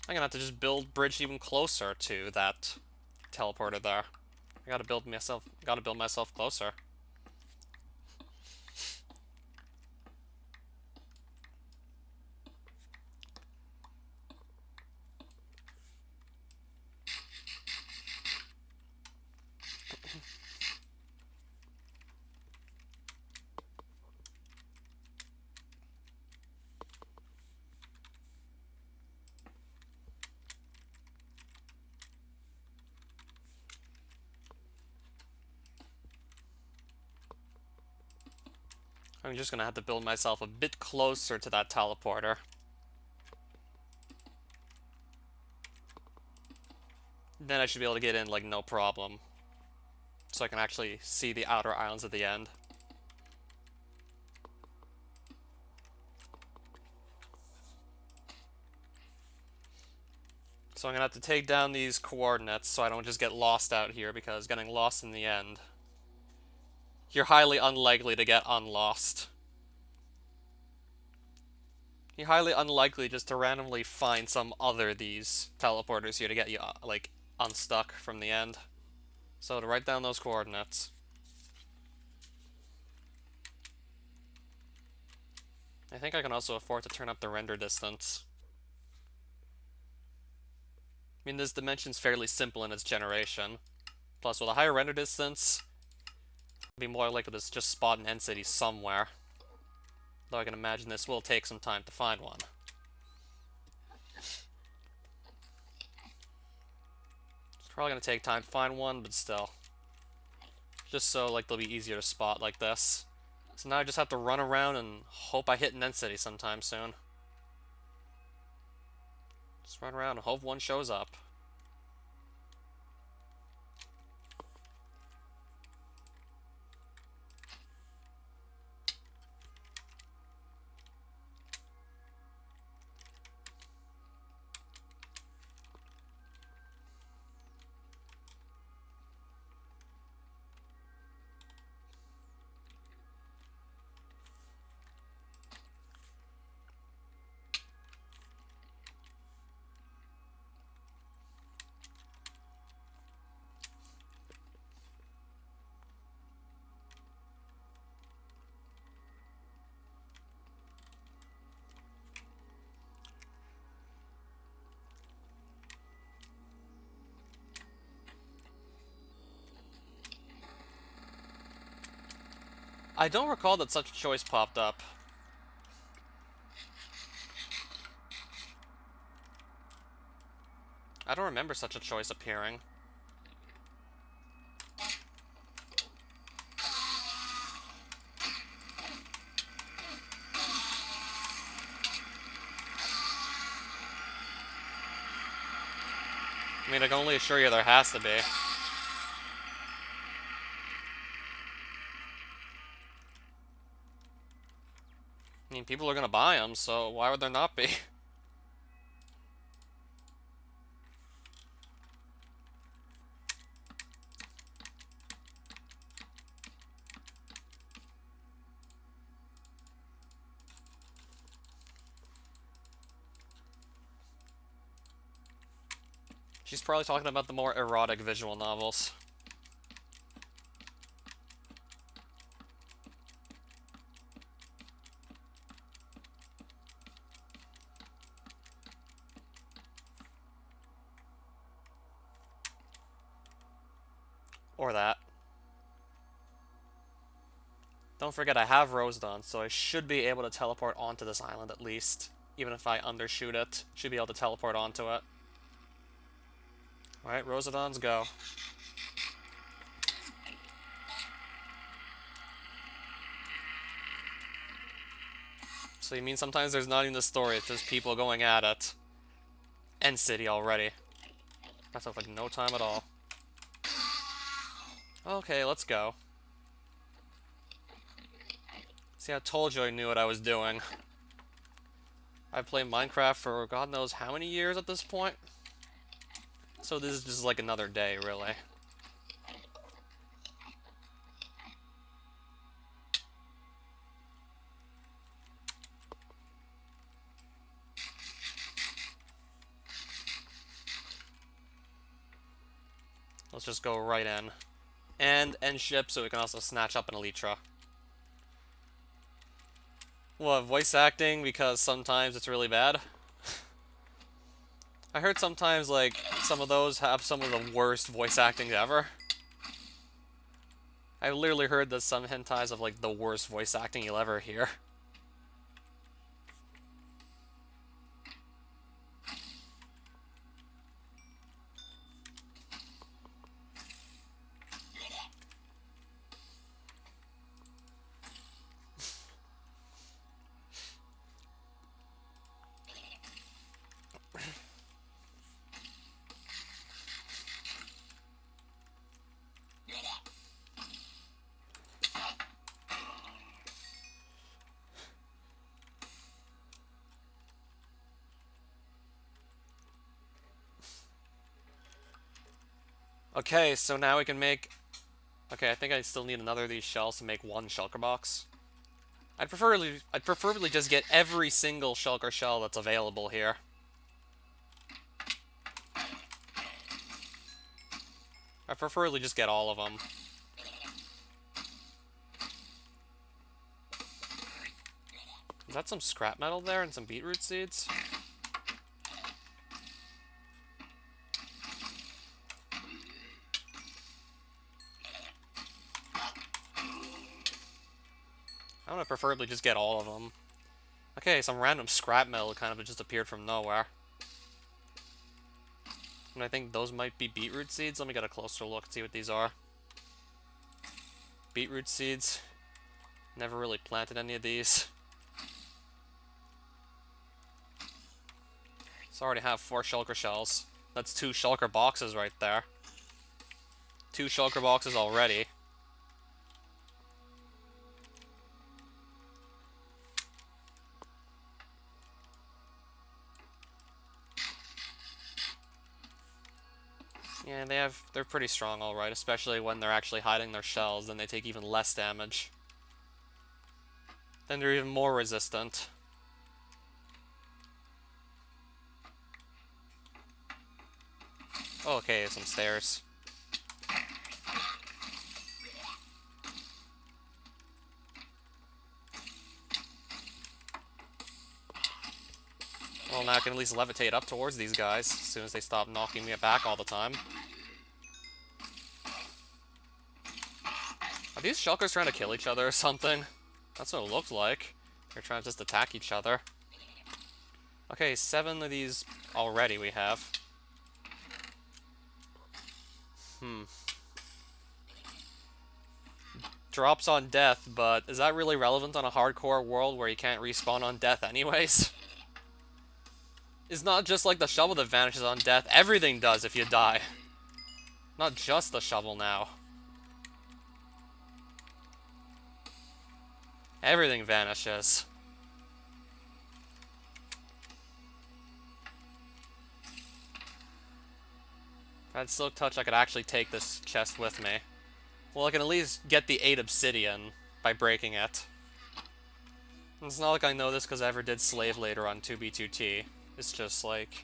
I'm gonna have to just build bridge even closer to that teleporter there. I gotta build myself closer. I'm just gonna have to build myself a bit closer to that teleporter. Then I should be able to get in, like, no problem. So I can actually see the outer islands at the end. So I'm gonna have to take down these coordinates so I don't just get lost out here, because getting lost in the end, you're highly unlikely to get unlost. You're highly unlikely just to randomly find some other these teleporters here to get you, like, unstuck from the end. So to write down those coordinates. I think I can also afford to turn up the render distance. I mean, this dimension's fairly simple in its generation. Plus, with a higher render distance, it'll be more likely to just spot an end city somewhere. Though I can imagine this will take some time to find one. It's probably going to take time to find one, but still. Just so, like, they'll be easier to spot like this. So now I just have to run around and hope I hit an end city sometime soon. Just run around and hope one shows up. I don't recall that such a choice popped up. I don't remember such a choice appearing. I mean, I can only assure you there has to be. I mean, people are gonna buy them, so why would there not be? She's probably talking about the more erotic visual novels. Or that. Don't forget I have Rosedon, so I should be able to teleport onto this island at least. Even if I undershoot it, should be able to teleport onto it. Alright, Rosedons, go. So you mean sometimes there's not even a story, it's just people going at it. End city already. That took like no time at all. Okay, let's go. See, I told you I knew what I was doing. I've played Minecraft for God knows how many years at this point. So this is just like another day, really. Let's just go right in. And end ship so we can also snatch up an Elytra. What, voice acting because sometimes it's really bad? I heard sometimes, like, some of those have some of the worst voice acting ever. I literally heard that some hentais have, like, the worst voice acting you'll ever hear. Okay, so now we can make... Okay, I think I still need another of these shells to make one shulker box. I'd preferably just get every single shulker shell that's available here. I'd preferably just get all of them. Is that some scrap metal there and some beetroot seeds? I want to preferably just get all of them. Okay, some random scrap metal kind of just appeared from nowhere. And I think those might be beetroot seeds. Let me get a closer look and see what these are. Beetroot seeds. Never really planted any of these. So I already have 4 shulker shells. That's 2 shulker boxes right there. 2 shulker boxes already. Yeah, they're pretty strong, alright, especially when they're actually hiding their shells, then they take even less damage. Then they're even more resistant. Oh, okay, some stairs. Well, now I can at least levitate up towards these guys as soon as they stop knocking me back all the time. Are these shulkers trying to kill each other or something? That's what it looked like. They're trying to just attack each other. Okay, 7 of these already we have. Drops on death, but is that really relevant on a hardcore world where you can't respawn on death anyways? It's not just like the shovel that vanishes on death. Everything does if you die. Not just the shovel now. Everything vanishes. If I had Silk Touch, I could actually take this chest with me. Well, I can at least get the 8 obsidian by breaking it. And it's not like I know this because I ever did Slave later on 2B2T. It's just like,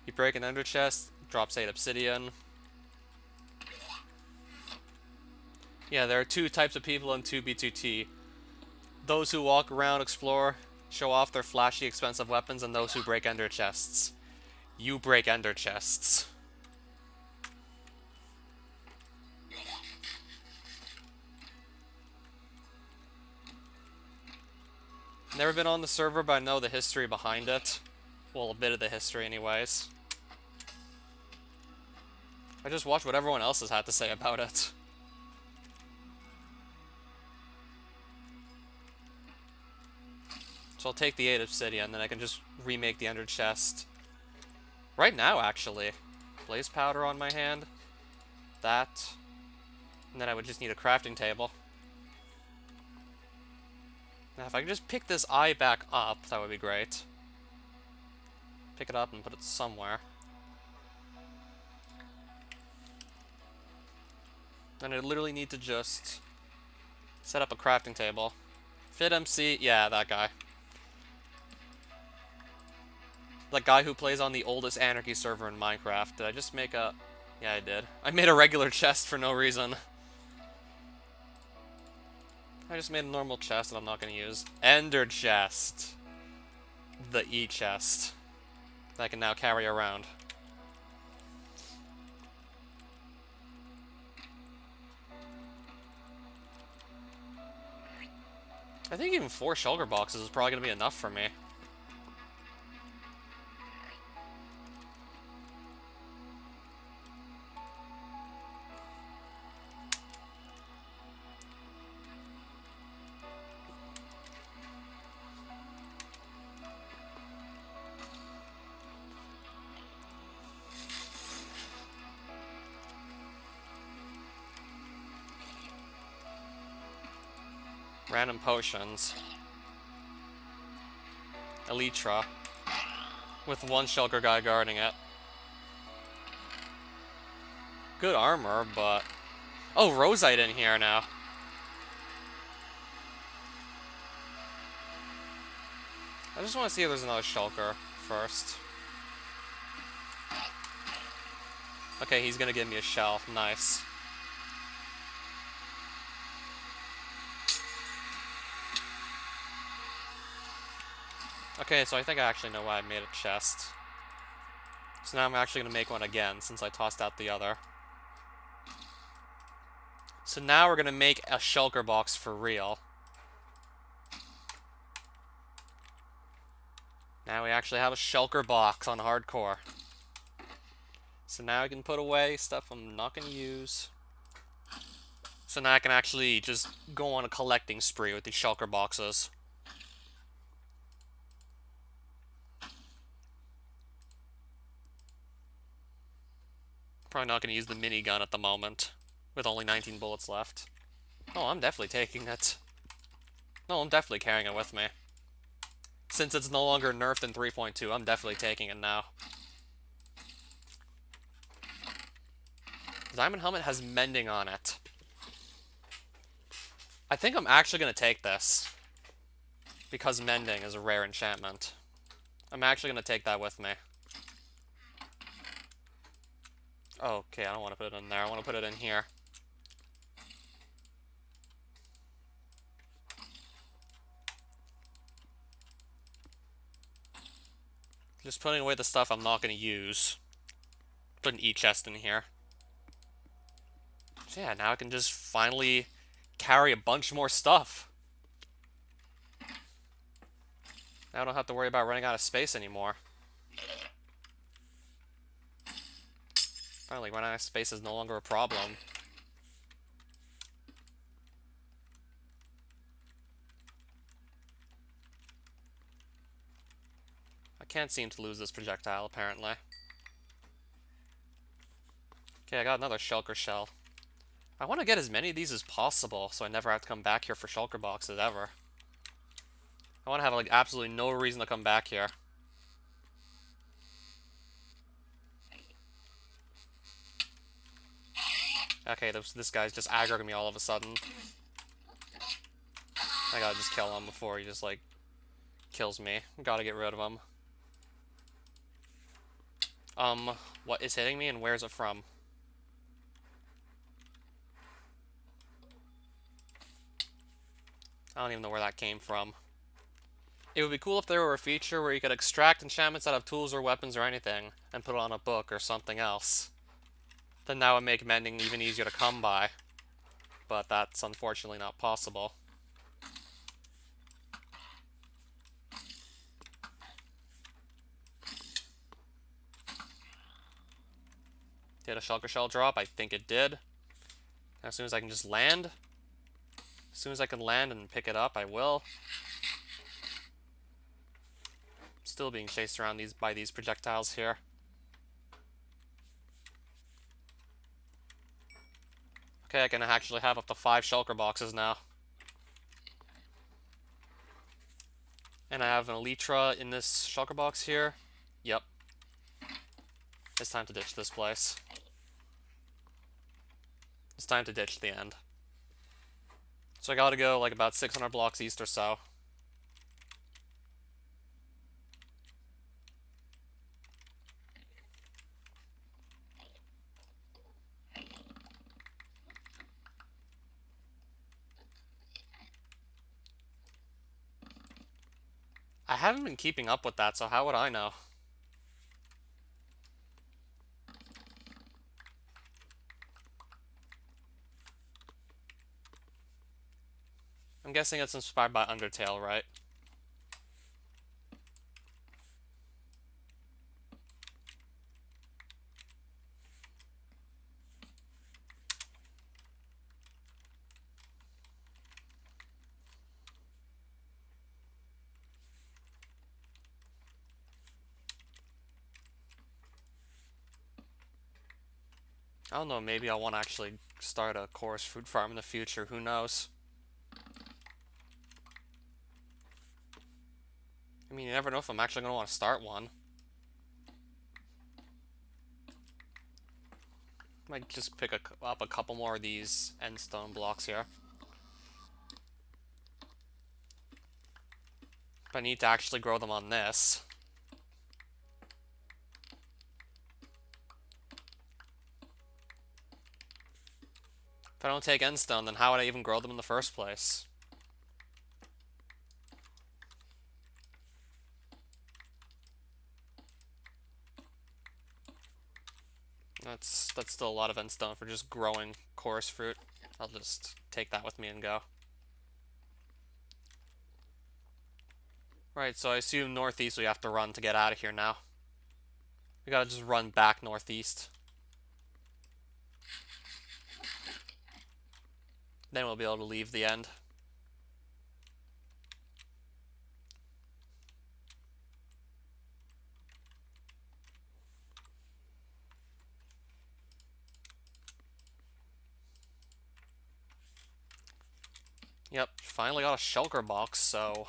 you break an ender chest, drops 8 obsidian. Yeah, there are 2 types of people in 2B2T. Those who walk around, explore, show off their flashy, expensive weapons, and those who break ender chests. You break ender chests. Never been on the server, but I know the history behind it. Well, a bit of the history anyways. I just watch what everyone else has had to say about it. So I'll take the 8 obsidian, then I can just remake the ender chest. Right now, actually. Blaze powder on my hand. That. And then I would just need a crafting table. Now, if I could just pick this eye back up, that would be great. Pick it up and put it somewhere. Then I literally need to just set up a crafting table. Fit MC, yeah, that guy. That guy who plays on the oldest Anarchy server in Minecraft. Did I just make a... Yeah, I did. I made a regular chest for no reason. I just made a normal chest that I'm not going to use. Ender chest. The E chest. That I can now carry around. I think even 4 shulker boxes is probably going to be enough for me. Random potions. Elytra. With 1 shulker guy guarding it. Good armor, but... Oh, Rosite in here now. I just want to see if there's another shulker first. Okay, he's gonna give me a shell. Nice. Okay, so I think I actually know why I made a chest. So now I'm actually gonna make one again, since I tossed out the other. So now we're gonna make a shulker box for real. Now we actually have a shulker box on hardcore. So now I can put away stuff I'm not gonna use. So now I can actually just go on a collecting spree with these shulker boxes. Probably not gonna use the minigun at the moment, with only 19 bullets left. Oh, I'm definitely taking it. No, I'm definitely carrying it with me. Since it's no longer nerfed in 3.2, I'm definitely taking it now. Diamond Helmet has mending on it. I think I'm actually going to take this. Because mending is a rare enchantment. I'm actually going to take that with me. Okay, I don't want to put it in there. I want to put it in here. Just putting away the stuff I'm not going to use. Put an E-chest in here. So yeah, now I can just finally carry a bunch more stuff. Now I don't have to worry about running out of space anymore. Finally, running out of space is no longer a problem. I can't seem to lose this projectile, apparently. Okay, I got another shulker shell. I want to get as many of these as possible, so I never have to come back here for shulker boxes, ever. I want to have, like, absolutely no reason to come back here. Okay, this guy's just aggroing me all of a sudden. I gotta just kill him before he just, like, kills me. Gotta get rid of him. What is hitting me and where's it from? I don't even know where that came from. It would be cool if there were a feature where you could extract enchantments out of tools or weapons or anything, and put it on a book or something else. Then that would make mending even easier to come by. But that's unfortunately not possible. Did a shulker shell drop? I think it did. As soon as I can just land. As soon as I can land and pick it up, I will. Still being chased around by these projectiles here. Okay, I can actually have up to 5 shulker boxes now. And I have an Elytra in this shulker box here. Yep. It's time to ditch this place. It's time to ditch the end. So I gotta go like about 600 blocks east or so. I haven't been keeping up with that, so how would I know? I'm guessing it's inspired by Undertale, right? I don't know, maybe I want to actually start a chorus fruit farm in the future, who knows? I mean, you never know if I'm actually going to want to start one. Might just pick up a couple more of these end stone blocks here. But I need to actually grow them on this. If I don't take end stone, then how would I even grow them in the first place? That's still a lot of end stone for just growing chorus fruit. I'll just take that with me and go. Right, so I assume northeast we have to run to get out of here now. We gotta just run back northeast. Then we'll be able to leave the end. Yep, finally got a shulker box, so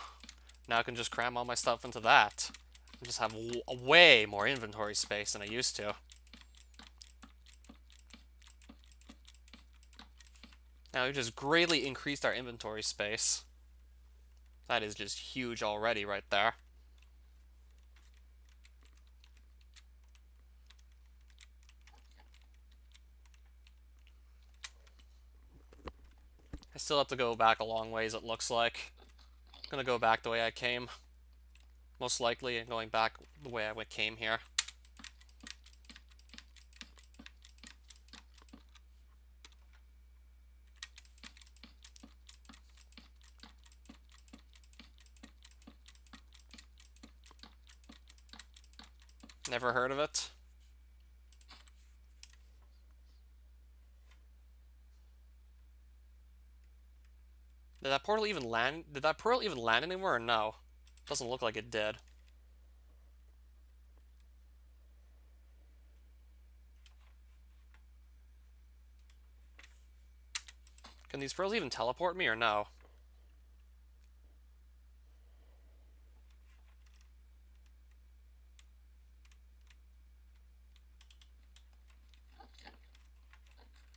now I can just cram all my stuff into that. And just have way more inventory space than I used to. Now we've just greatly increased our inventory space. That is just huge already right there. I still have to go back a long ways, it looks like. I'm gonna go back the way I came. Most likely going back the way I came here. Never heard of it. Did that portal even land? Did that portal even land anywhere or no? Doesn't look like it did. Can these pearls even teleport me or no?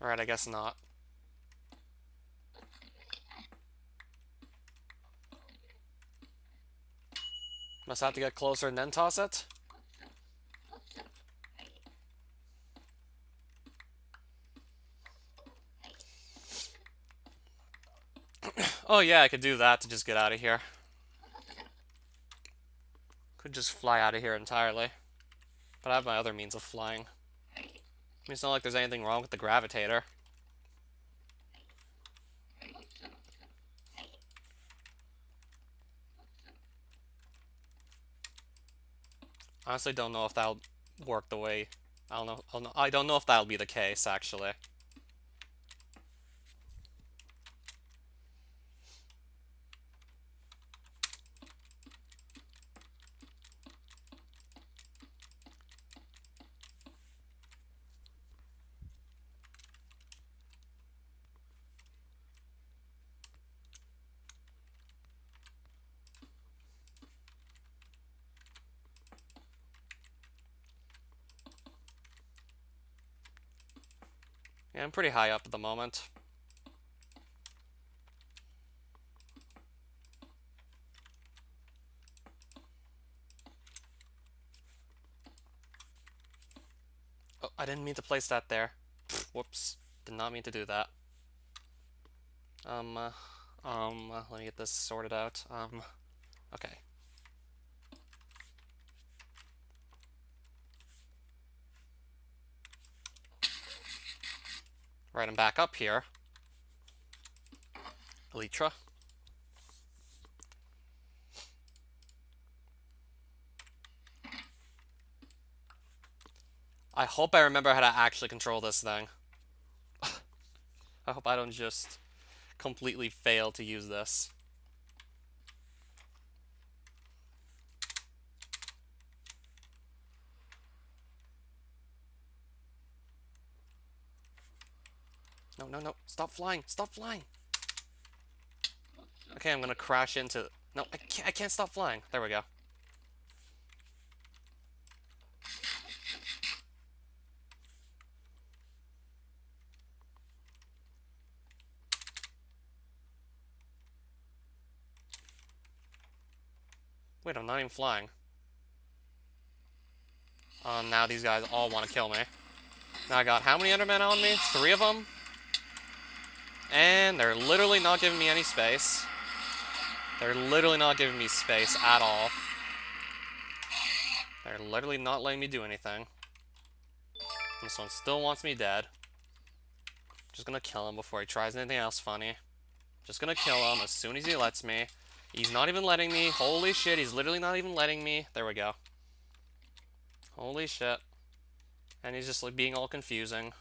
Alright, I guess not. Must have to get closer and then toss it? Oh yeah, I could do that to just get out of here. Could just fly out of here entirely. But I have my other means of flying. I mean, it's not like there's anything wrong with the gravitator. Honestly, don't know if that'll work the way... I don't know. I don't know if that'll be the case, actually. Yeah, I'm pretty high up at the moment. Oh, I didn't mean to place that there. Whoops. Did not mean to do that. Let me get this sorted out. Okay. Right, I'm back up here. Elytra. I hope I remember how to actually control this thing. I hope I don't just completely fail to use this. No, no, no. Stop flying. Stop flying. Okay, I'm gonna crash into... No, I can't stop flying. There we go. Wait, I'm not even flying. Now these guys all want to kill me. Now I got how many Endermen on me? 3 of them? And they're literally not giving me any space. They're literally not giving me space at all. They're literally not letting me do anything. This one still wants me dead. Just gonna kill him before he tries anything else funny. Just gonna kill him as soon as he lets me. He's not even letting me. Holy shit, he's literally not even letting me. There we go. Holy shit. And he's just like being all confusing.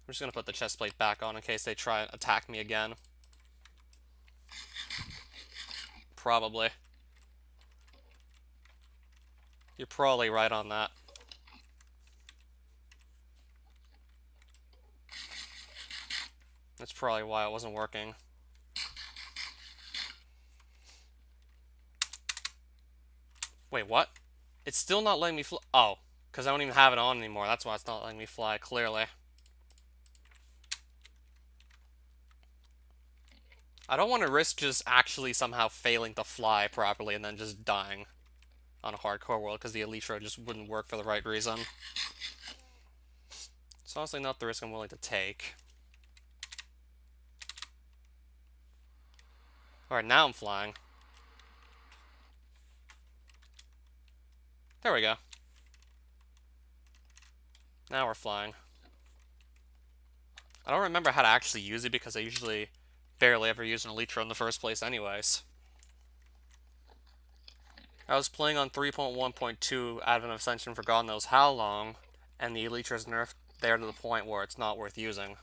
I'm just gonna put the chest plate back on in case they try and attack me again. Probably. You're probably right on that. That's probably why it wasn't working. Wait, what? It's still not letting me fly. Oh, because I don't even have it on anymore. That's why it's not letting me fly, clearly. I don't want to risk just actually somehow failing to fly properly and then just dying on a hardcore world because the Elytra just wouldn't work for the right reason. It's honestly not the risk I'm willing to take. Alright, now I'm flying. There we go. Now we're flying. I don't remember how to actually use it because I usually barely ever use an Elytra in the first place anyways. I was playing on 3.1.2 Advent of Ascension for God knows how long, and the Elytra's nerfed there to the point where it's not worth using.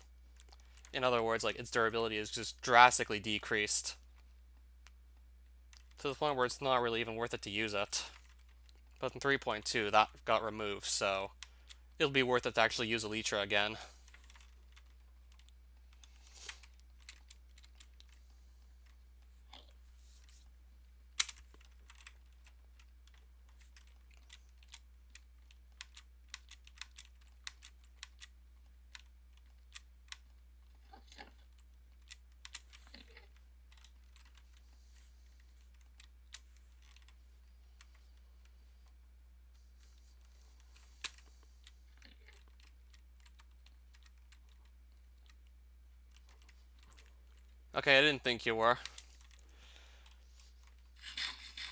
In other words, like, its durability is just drastically decreased. To the point where it's not really even worth it to use it. But in 3.2, that got removed, so it'll be worth it to actually use Elytra again. Okay, I didn't think you were.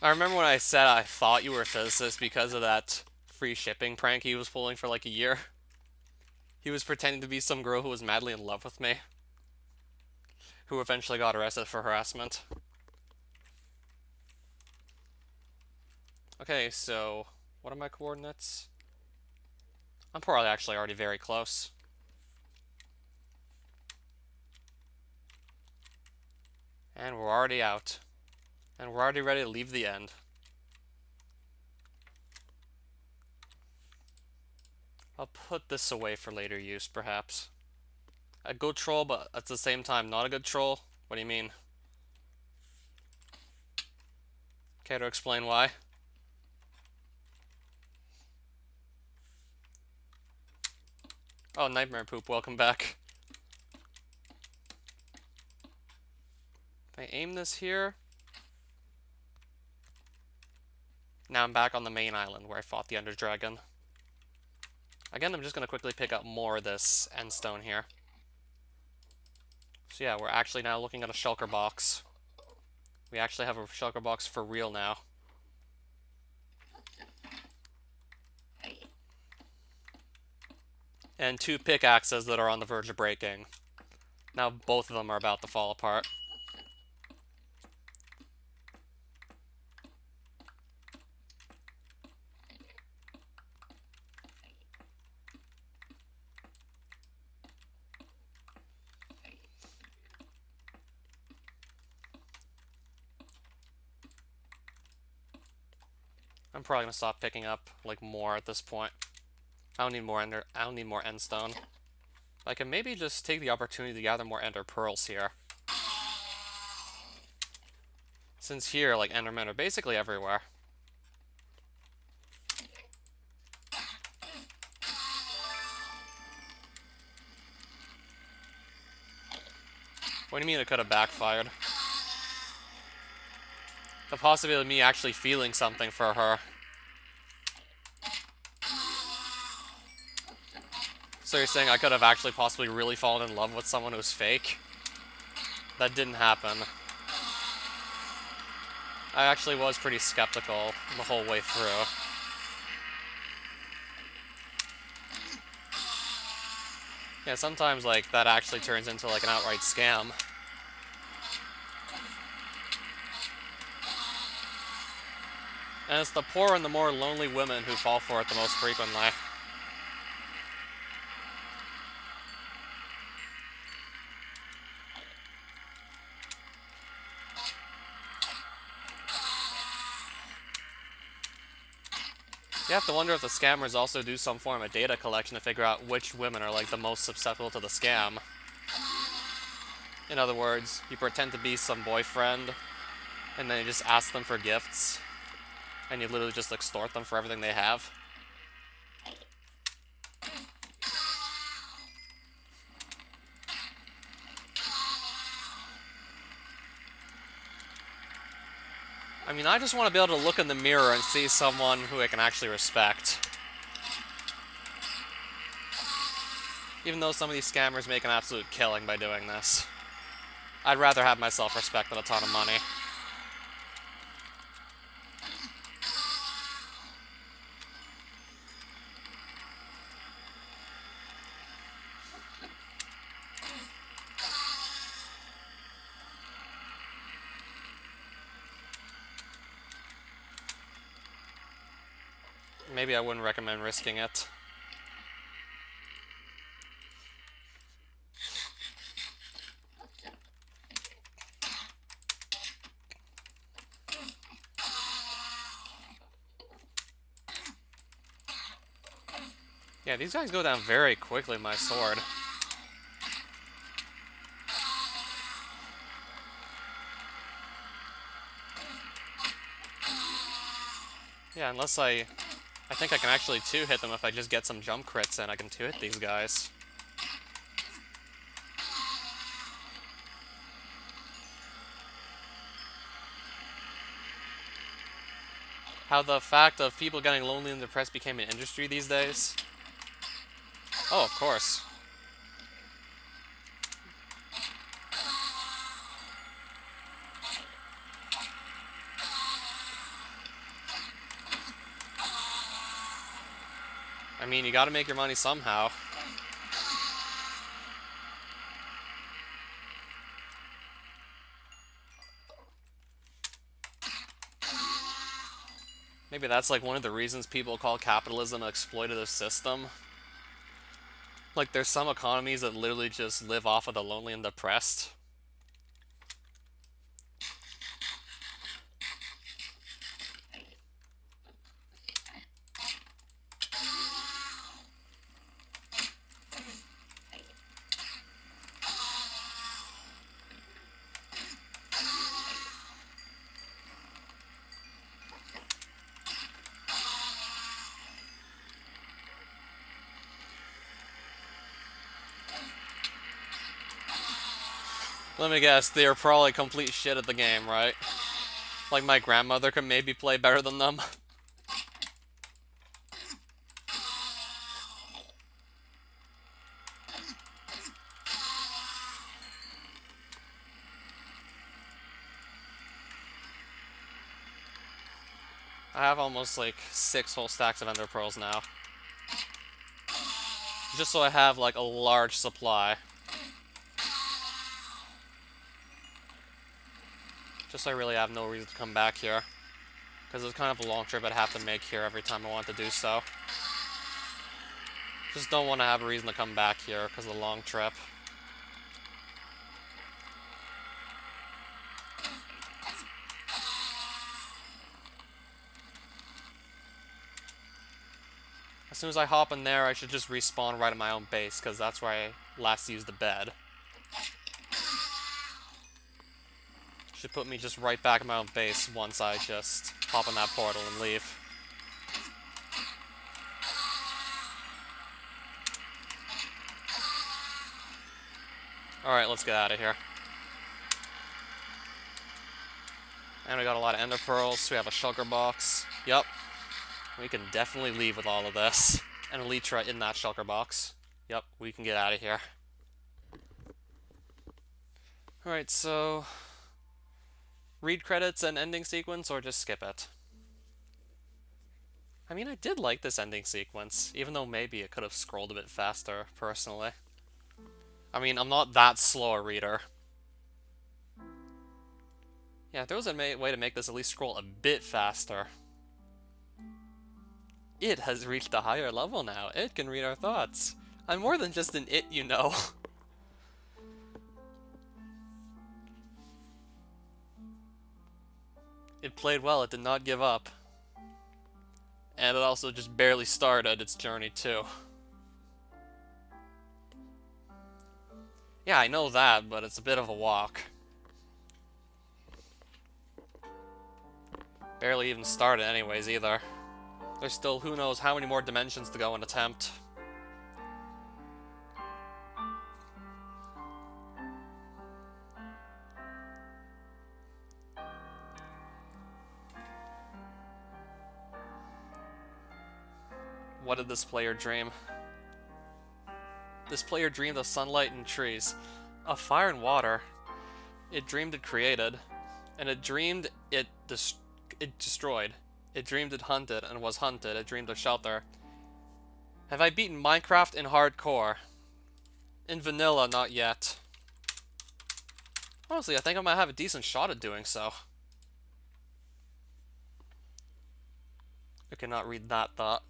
I remember when I said I thought you were a physicist because of that free shipping prank he was pulling for like a year. He was pretending to be some girl who was madly in love with me, who eventually got arrested for harassment. Okay, so what are my coordinates? I'm probably actually already very close. And we're already out. And we're already ready to leave the end. I'll put this away for later use, perhaps. A good troll, but at the same time not a good troll? What do you mean? Care to explain why? Oh, Nightmare Poop, welcome back. If I aim this here... Now I'm back on the main island where I fought the Ender Dragon. Again, I'm just going to quickly pick up more of this end stone here. So yeah, we're actually now looking at a shulker box. We actually have a shulker box for real now. and 2 pickaxes that are on the verge of breaking. Now both of them are about to fall apart. I'm probably gonna stop picking up like more at this point. I don't need more end stone. I can maybe just take the opportunity to gather more ender pearls here. Since here, like, endermen are basically everywhere. What do you mean it could have backfired? The possibility of me actually feeling something for her. So you're saying I could have actually possibly really fallen in love with someone who's fake? That didn't happen. I actually was pretty skeptical the whole way through. Yeah, sometimes, like, that actually turns into, like, an outright scam. And it's the poor and the more lonely women who fall for it the most frequently. You have to wonder if the scammers also do some form of data collection to figure out which women are, like, the most susceptible to the scam. In other words, you pretend to be some boyfriend, and then you just ask them for gifts, and you literally just extort them for everything they have. I mean, I just want to be able to look in the mirror and see someone who I can actually respect. Even though some of these scammers make an absolute killing by doing this. I'd rather have my self-respect than a ton of money. Maybe I wouldn't recommend risking it. Yeah, these guys go down very quickly with my sword. Yeah, unless I think I can actually two-hit them if I just get some jump crits in. I can two-hit these guys. How the fact of people getting lonely and depressed became an industry these days? Oh, of course. I mean, you gotta make your money somehow. Maybe that's like one of the reasons people call capitalism an exploitative system. Like, there's some economies that literally just live off of the lonely and depressed. Let me guess, they are probably complete shit at the game, right? Like, my grandmother could maybe play better than them. I have almost like 6 whole stacks of ender pearls now. Just so I have, like, a large supply. Just so I really have no reason to come back here. Because it's kind of a long trip I'd have to make here every time I want to do so. Just don't want to have a reason to come back here because of the long trip. As soon as I hop in there, I should just respawn right at my own base, because that's where I last used the bed. Should put me just right back at my own base once I just hop in that portal and leave. Alright, let's get out of here. And we got a lot of ender pearls, we have a shulker box. Yup. We can definitely leave with all of this. And Elytra in that shulker box. Yup, we can get out of here. Alright, so... read credits and ending sequence, or just skip it? I mean, I did like this ending sequence, even though maybe it could have scrolled a bit faster, personally. I mean, I'm not that slow a reader. Yeah, if there was a way to make this at least scroll a bit faster. It has reached a higher level now. It can read our thoughts. I'm more than just an it, you know. It played well, it did not give up. And it also just barely started its journey, too. Yeah, I know that, but it's a bit of a walk. Barely even started anyways, either. There's still who knows how many more dimensions to go and attempt. What did this player dream? This player dreamed of sunlight and trees, of fire and water. It dreamed it created, and it dreamed it destroyed. It dreamed it hunted and was hunted. It dreamed of shelter. Have I beaten Minecraft in hardcore? In vanilla, not yet. Honestly, I think I might have a decent shot at doing so. I cannot read that thought.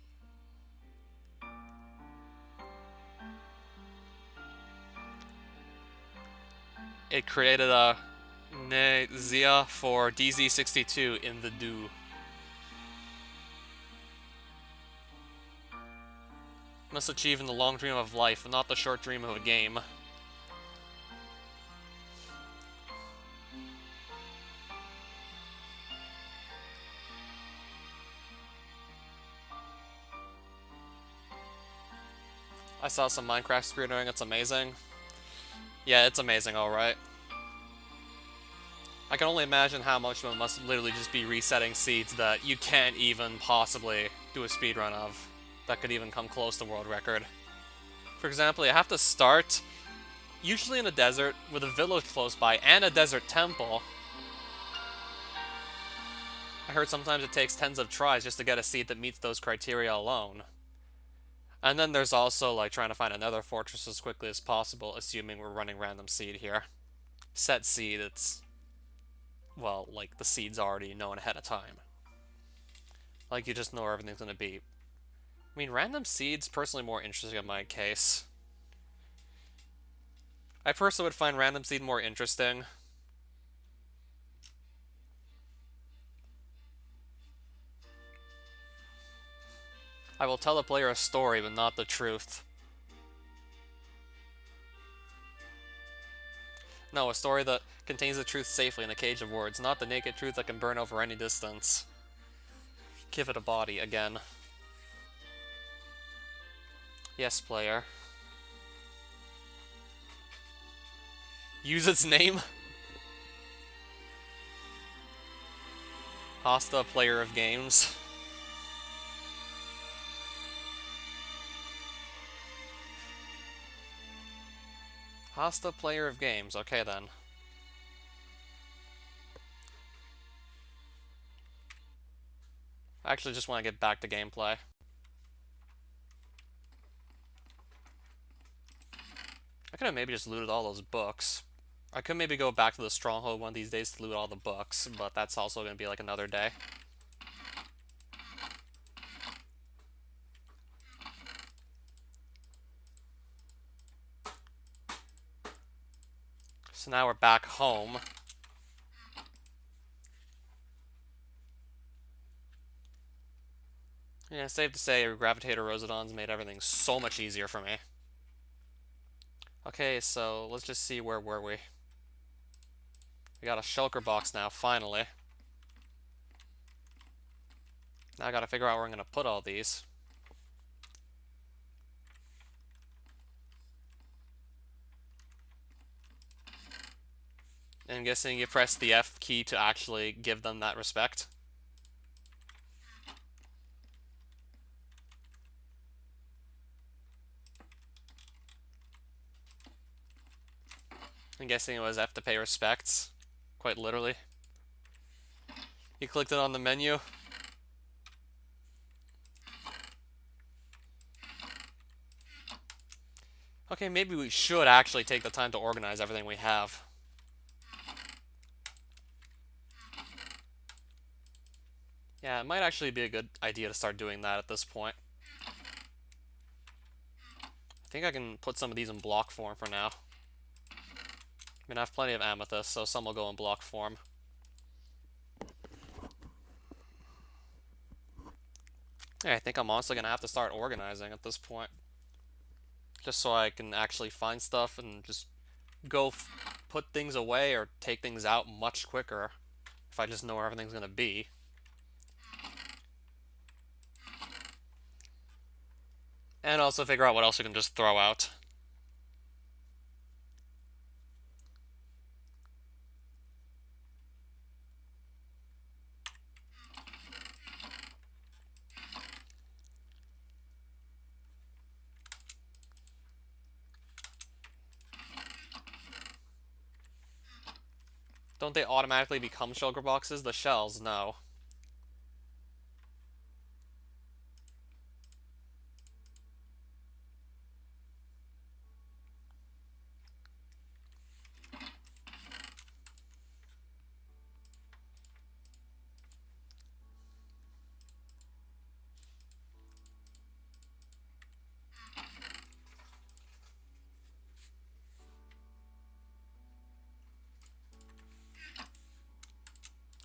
It created a Nezia for DZ62 in the do. Must achieve in the long dream of life, not the short dream of a game. I saw some Minecraft speedrunning, it's amazing. Yeah, it's amazing, alright. I can only imagine how much of it must literally just be resetting seeds that you can't even possibly do a speedrun of. That could even come close to world record. For example, you have to start, usually in a desert, with a village close by and a desert temple. I heard sometimes it takes tens of tries just to get a seed that meets those criteria alone. And then there's also, like, trying to find another fortress as quickly as possible, assuming we're running random seed here. Set seed, it's... well, like, the seed's already known ahead of time. Like, you just know where everything's gonna be. I mean, random seed's personally more interesting in my case. I personally would find random seed more interesting. I will tell the player a story, but not the truth. No, a story that contains the truth safely in a cage of words, not the naked truth that can burn over any distance. Give it a body, again. Yes, player. Use its name? Hasta, player of games. Hasta, player of games. Okay, then. I actually just want to get back to gameplay. could have maybe just looted all those books. I could maybe go back to the stronghold one of these days to loot all the books, but that's also going to be like another day. So now we're back home. Yeah, safe to say, Gravitator Rosedons made everything so much easier for me. Okay, so let's just see, where were we? We got a shulker box now, finally. Now I gotta figure out where I'm gonna put all these. And I'm guessing you press the F key to actually give them that respect. I'm guessing it was F to pay respects. Quite literally. You clicked it on the menu. Okay, maybe we should actually take the time to organize everything we have. Yeah, it might actually be a good idea to start doing that at this point. I think I can put some of these in block form for now. I mean, I have plenty of amethyst, so some will go in block form. Yeah, I think I'm honestly going to have to start organizing at this point. Just so I can actually find stuff and just go put things away or take things out much quicker if I just know where everything's going to be. And also figure out what else we can just throw out. Don't they automatically become shulker boxes? The shells, no.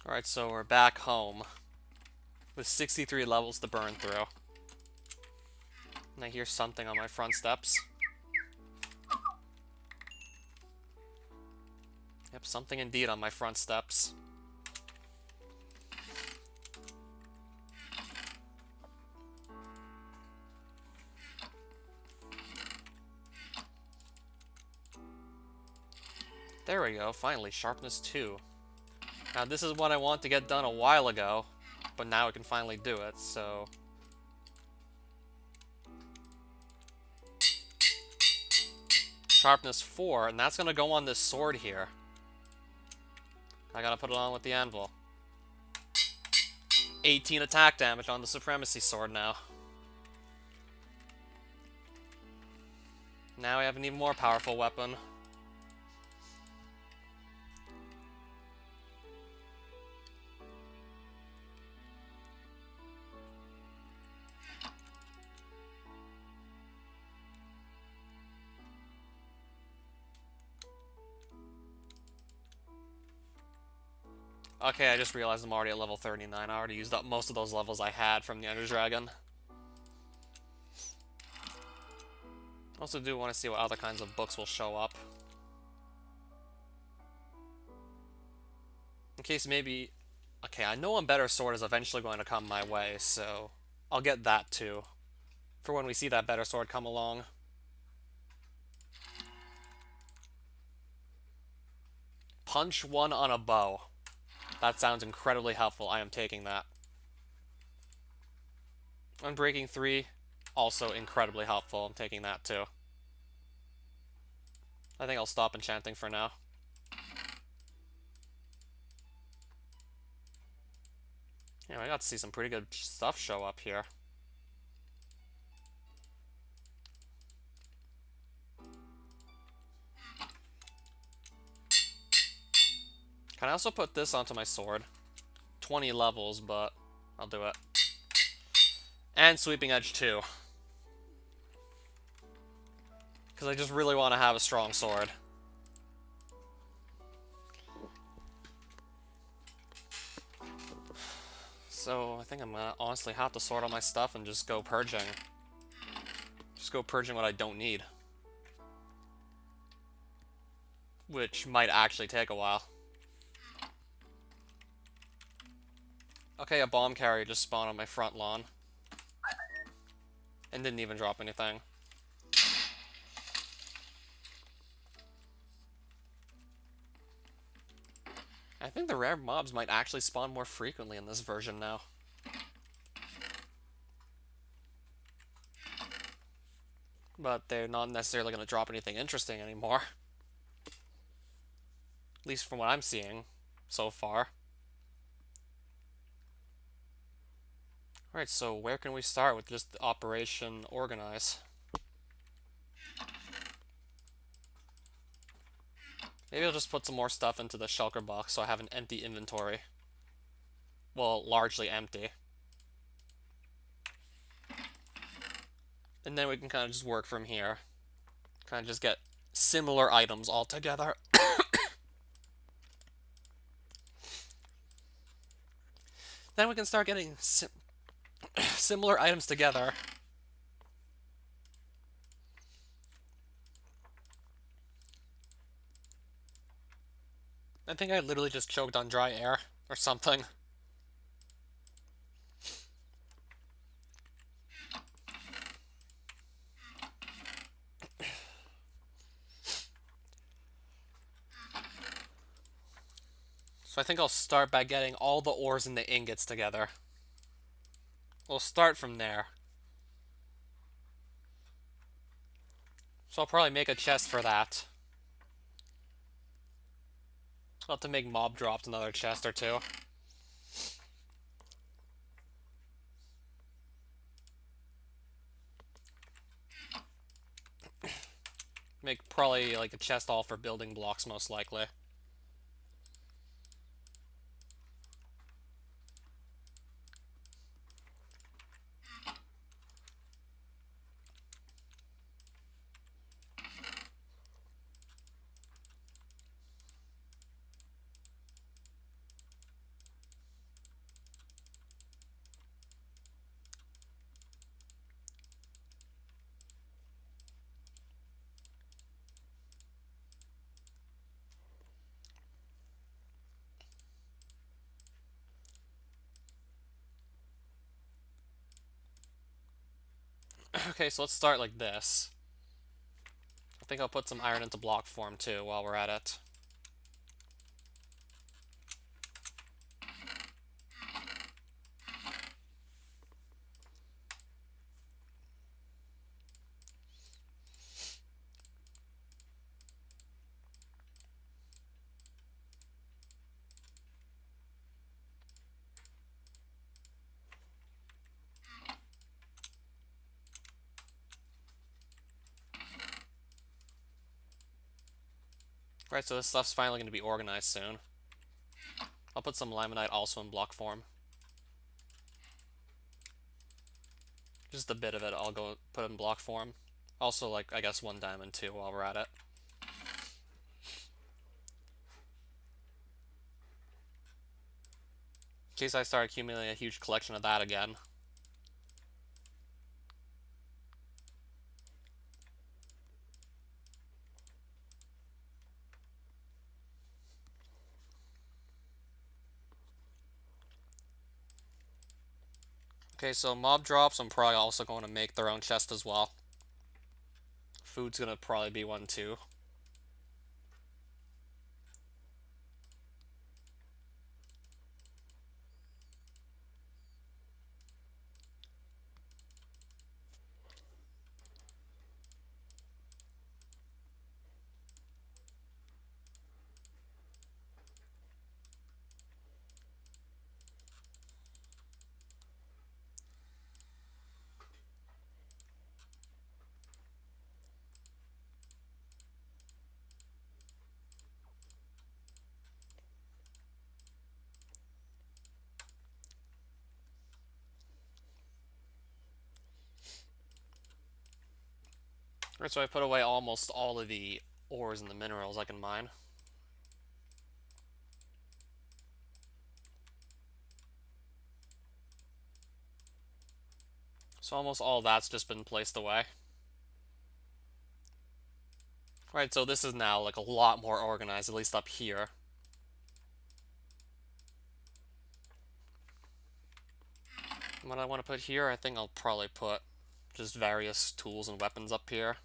Alright, so we're back home with 63 levels to burn through. And I hear something on my front steps. Yep, something indeed on my front steps. There we go, finally, sharpness 2. Now this is what I want to get done a while ago, but now I can finally do it, so... Sharpness 4, and that's gonna go on this sword here. I gotta put it on with the anvil. 18 attack damage on the Supremacy Sword now. Now I have an even more powerful weapon. Okay, I just realized I'm already at level 39. I already used up most of those levels I had from the Ender Dragon. Also do want to see what other kinds of books will show up. In case maybe... Okay, I know a better sword is eventually going to come my way, so I'll get that too. For when we see that better sword come along. Punch 1 on a bow. That sounds incredibly helpful. I am taking that. Unbreaking 3, also incredibly helpful. I'm taking that too. I think I'll stop enchanting for now. Yeah, I got to see some pretty good stuff show up here. Can I also put this onto my sword? 20 levels, but I'll do it. And Sweeping Edge too. Because I just really want to have a strong sword. So I think I'm gonna honestly have to sort all my stuff and just go purging. Just go purging what I don't need. Which might actually take a while. Okay, a bomb carrier just spawned on my front lawn. And didn't even drop anything. I think the rare mobs might actually spawn more frequently in this version now. But they're not necessarily going to drop anything interesting anymore. At least from what I'm seeing so far. Alright, so where can we start with just Operation Organize? Maybe I'll just put some more stuff into the shulker box so I have an empty inventory. Well, largely empty. And then we can kind of just work from here. Kind of just get similar items all together. Then we can start getting similar items together. I think I literally just choked on dry air or something. So I think I'll start by getting all the ores and the ingots together. We'll start from there. So I'll probably make a chest for that. I'll have to make mob drops another chest or two. Make probably like a chest all for building blocks most likely. Okay, so let's start like this. I think I'll put some iron into block form too while we're at it. Right, so this stuff's finally going to be organized soon. I'll put some limonite also in block form. Just a bit of it I'll go put in block form. Also, like, I guess one diamond too while we're at it. In case I start accumulating a huge collection of that again. Okay, so mob drops, I'm probably also going to make their own chest as well. Food's going to probably be one too. Alright, so I put away almost all of the ores and the minerals I can mine. So almost all that's just been placed away. Right, so this is now like a lot more organized, at least up here. What I want to put here, I think I'll probably put just various tools and weapons up here.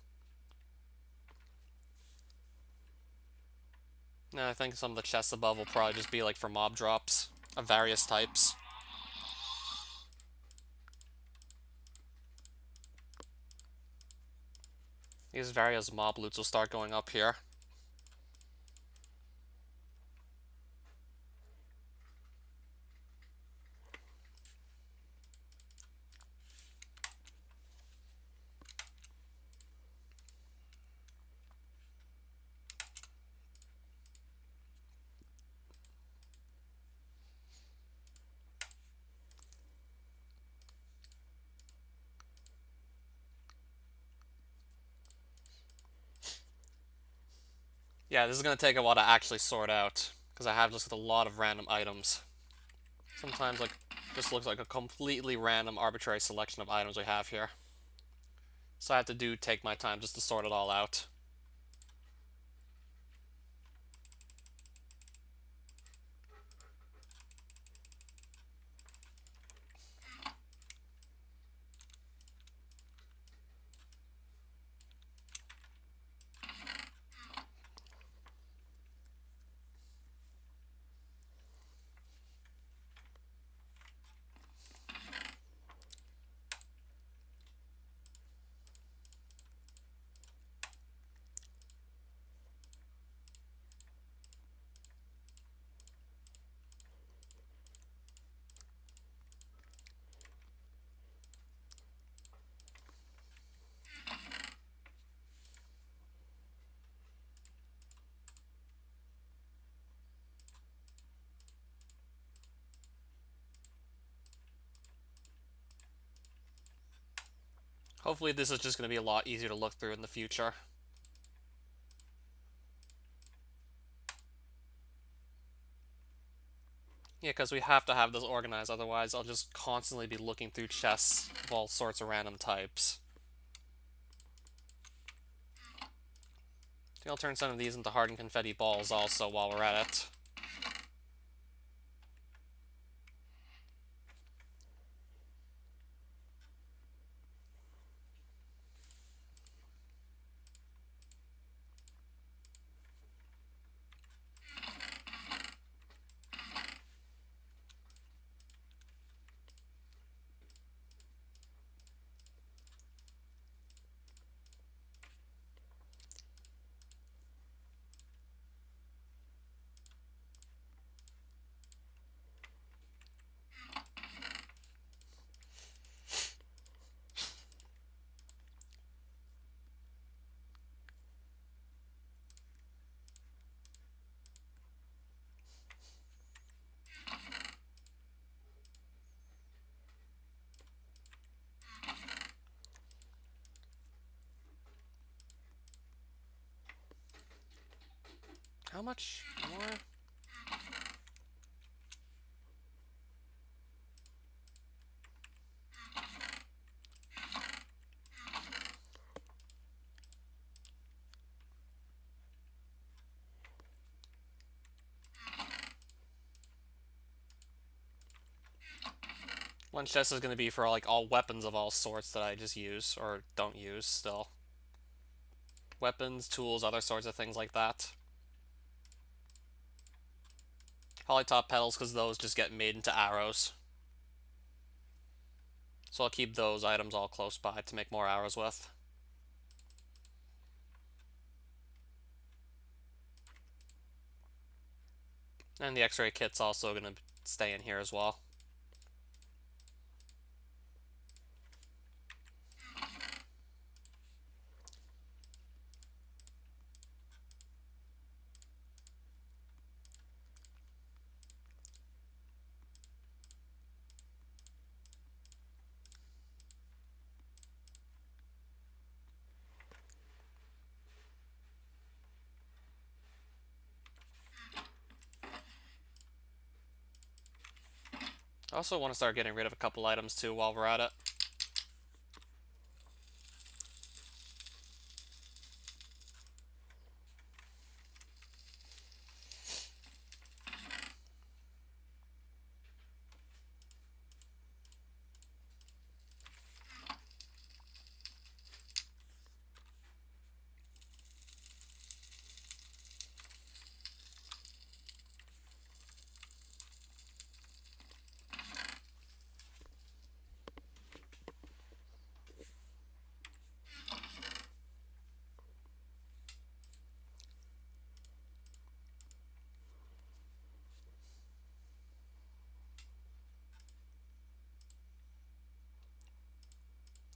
And I think some of the chests above will probably just be like for mob drops of various types. These various mob loots will start going up here. Yeah, this is going to take a while to actually sort out, because I have just a lot of random items. Sometimes, like, this looks like a completely random, arbitrary selection of items we have here. So I have to take my time just to sort it all out. Hopefully this is just going to be a lot easier to look through in the future. Yeah, because we have to have this organized, otherwise I'll just constantly be looking through chests of all sorts of random types. I think I'll turn some of these into hardened confetti balls also while we're at it. How much more? One chest is going to be for like all weapons of all sorts that I just use, or don't use still. Weapons, tools, other sorts of things like that. Polytop petals, because those just get made into arrows. So I'll keep those items all close by to make more arrows with. And the X-ray kit's also going to stay in here as well. I also want to start getting rid of a couple items too while we're at it.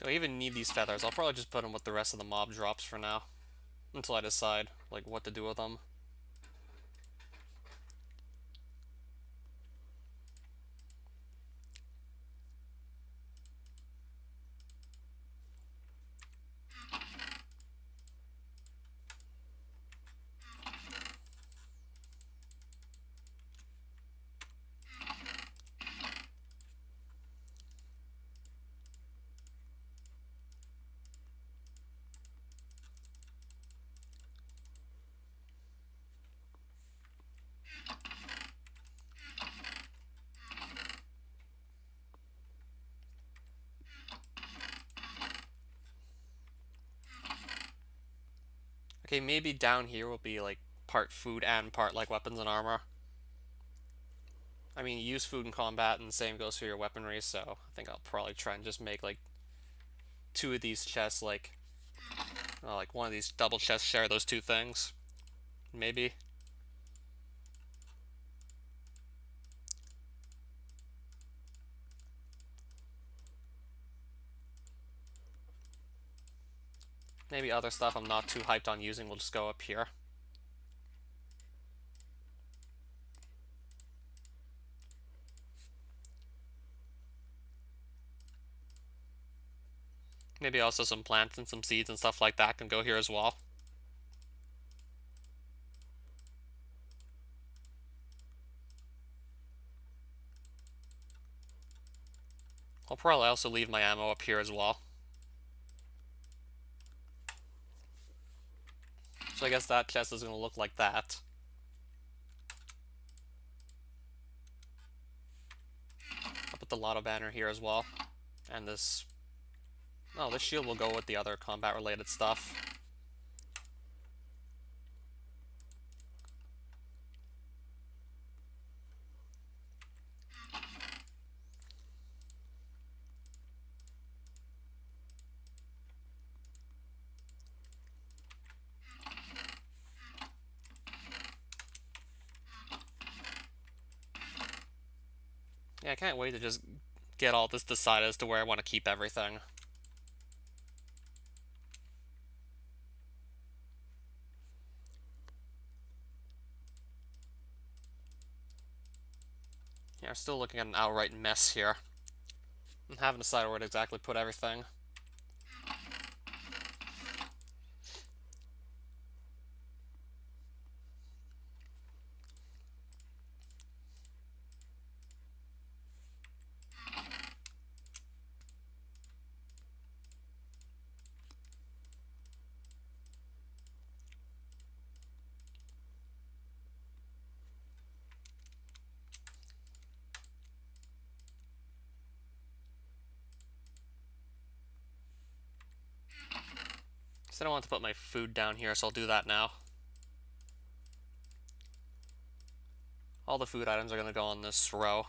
Do I even need these feathers? I'll probably just put them with the rest of the mob drops for now. Until I decide, like, what to do with them. Okay, maybe down here will be, like, part food and part, like, weapons and armor. I mean, you use food in combat, and the same goes for your weaponry, so I think I'll probably try and just make, like, two of these chests, like, like one of these double chests share those two things. Maybe. Maybe other stuff I'm not too hyped on using will just go up here. Maybe also some plants and some seeds and stuff like that can go here as well. I'll probably also leave my ammo up here as well. So I guess that chest is going to look like that. I'll put the lotto banner here as well. And this... Oh, this shield will go with the other combat-related stuff. Yeah, I can't wait to just get all this decided as to where I want to keep everything. Yeah, I'm still looking at an outright mess here. I haven't decided where to exactly put everything. So I don't want to put my food down here, so I'll do that now. All the food items are going to go on this row,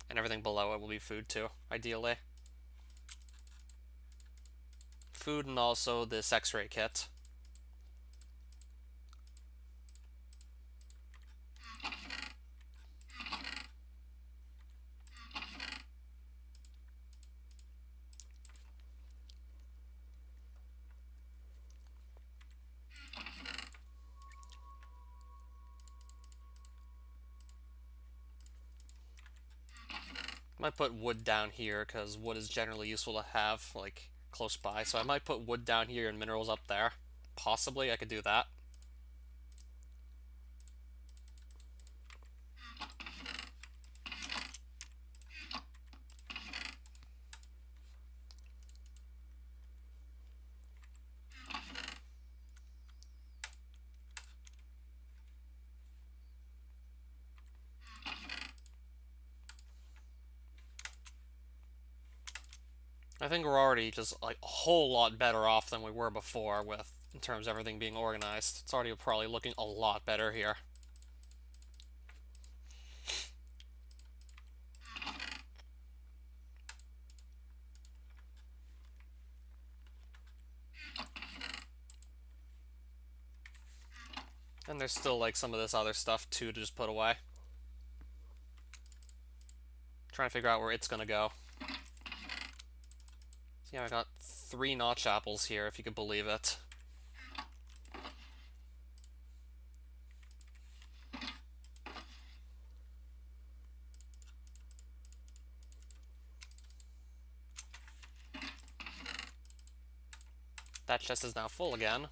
and everything below it will be food too, ideally. Food and also this X-ray kit. Might put wood down here, because wood is generally useful to have, like, close by. So I might put wood down here and minerals up there. Possibly, I could do that. I think we're already just like a whole lot better off than we were before with in terms of everything being organized. It's already probably looking a lot better here. And there's still like some of this other stuff too to just put away. Trying to figure out where it's gonna go. So yeah, I got 3 notch apples here, if you could believe it. That chest is now full again.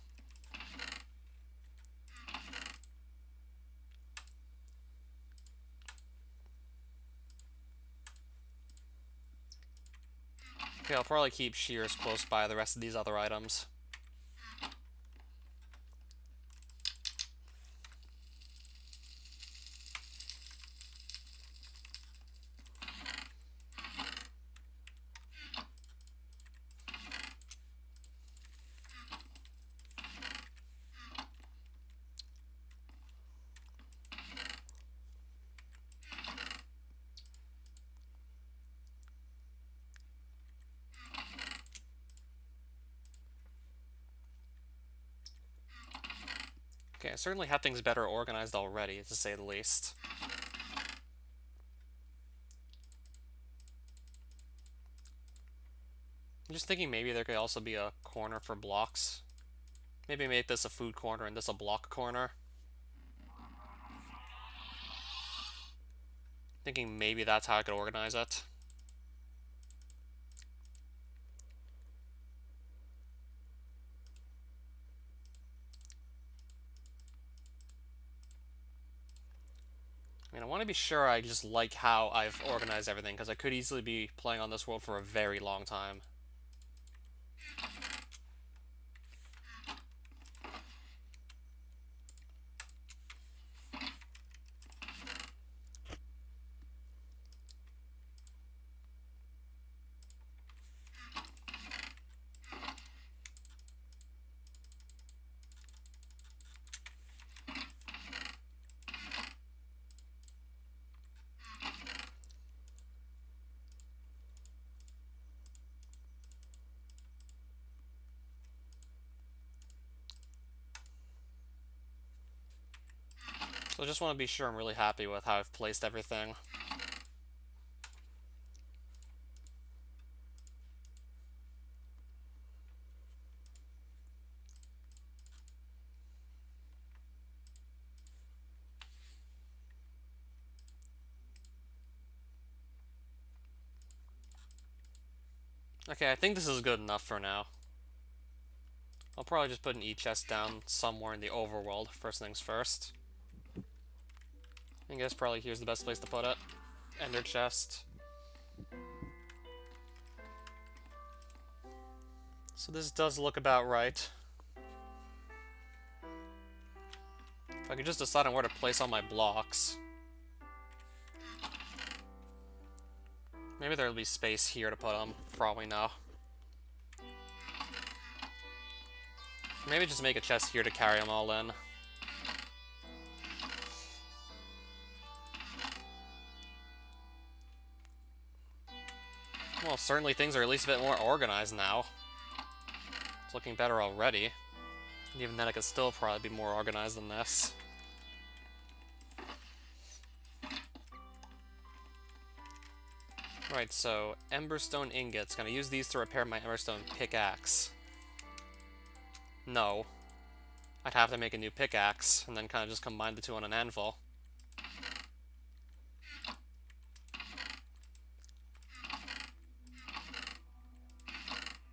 Okay, I'll probably keep shears close by the rest of these other items. Okay, I certainly have things better organized already, to say the least. I'm just thinking maybe there could also be a corner for blocks. Maybe make this a food corner and this a block corner. Thinking maybe that's how I could organize it. I mean, I want to be sure I just like how I've organized everything, because I could easily be playing on this world for a very long time. So I just want to be sure I'm really happy with how I've placed everything. Okay, I think this is good enough for now. I'll probably just put an E-chest down somewhere in the overworld, first things first. I guess probably here's the best place to put it. Ender chest. So this does look about right. If I could just decide on where to place all my blocks. Maybe there'll be space here to put them. Probably no. Maybe just make a chest here to carry them all in. Well, certainly things are at least a bit more organized now. It's looking better already. And even then, I could still probably be more organized than this. Right, so Emberstone ingots. Gonna use these to repair my Emberstone pickaxe. No. I'd have to make a new pickaxe, and then kind of just combine the two on an anvil.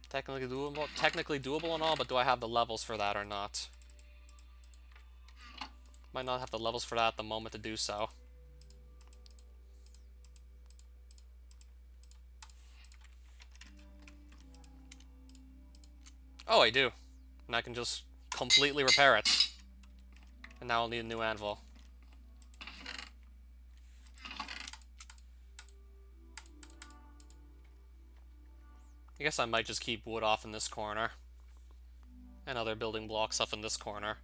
Technically doable and all, but do I have the levels for that or not? Might not have the levels for that at the moment to do so. Oh, I do. And I can just completely repair it. And now I'll need a new anvil. I guess I might just keep wood off in this corner. And other building blocks up in this corner.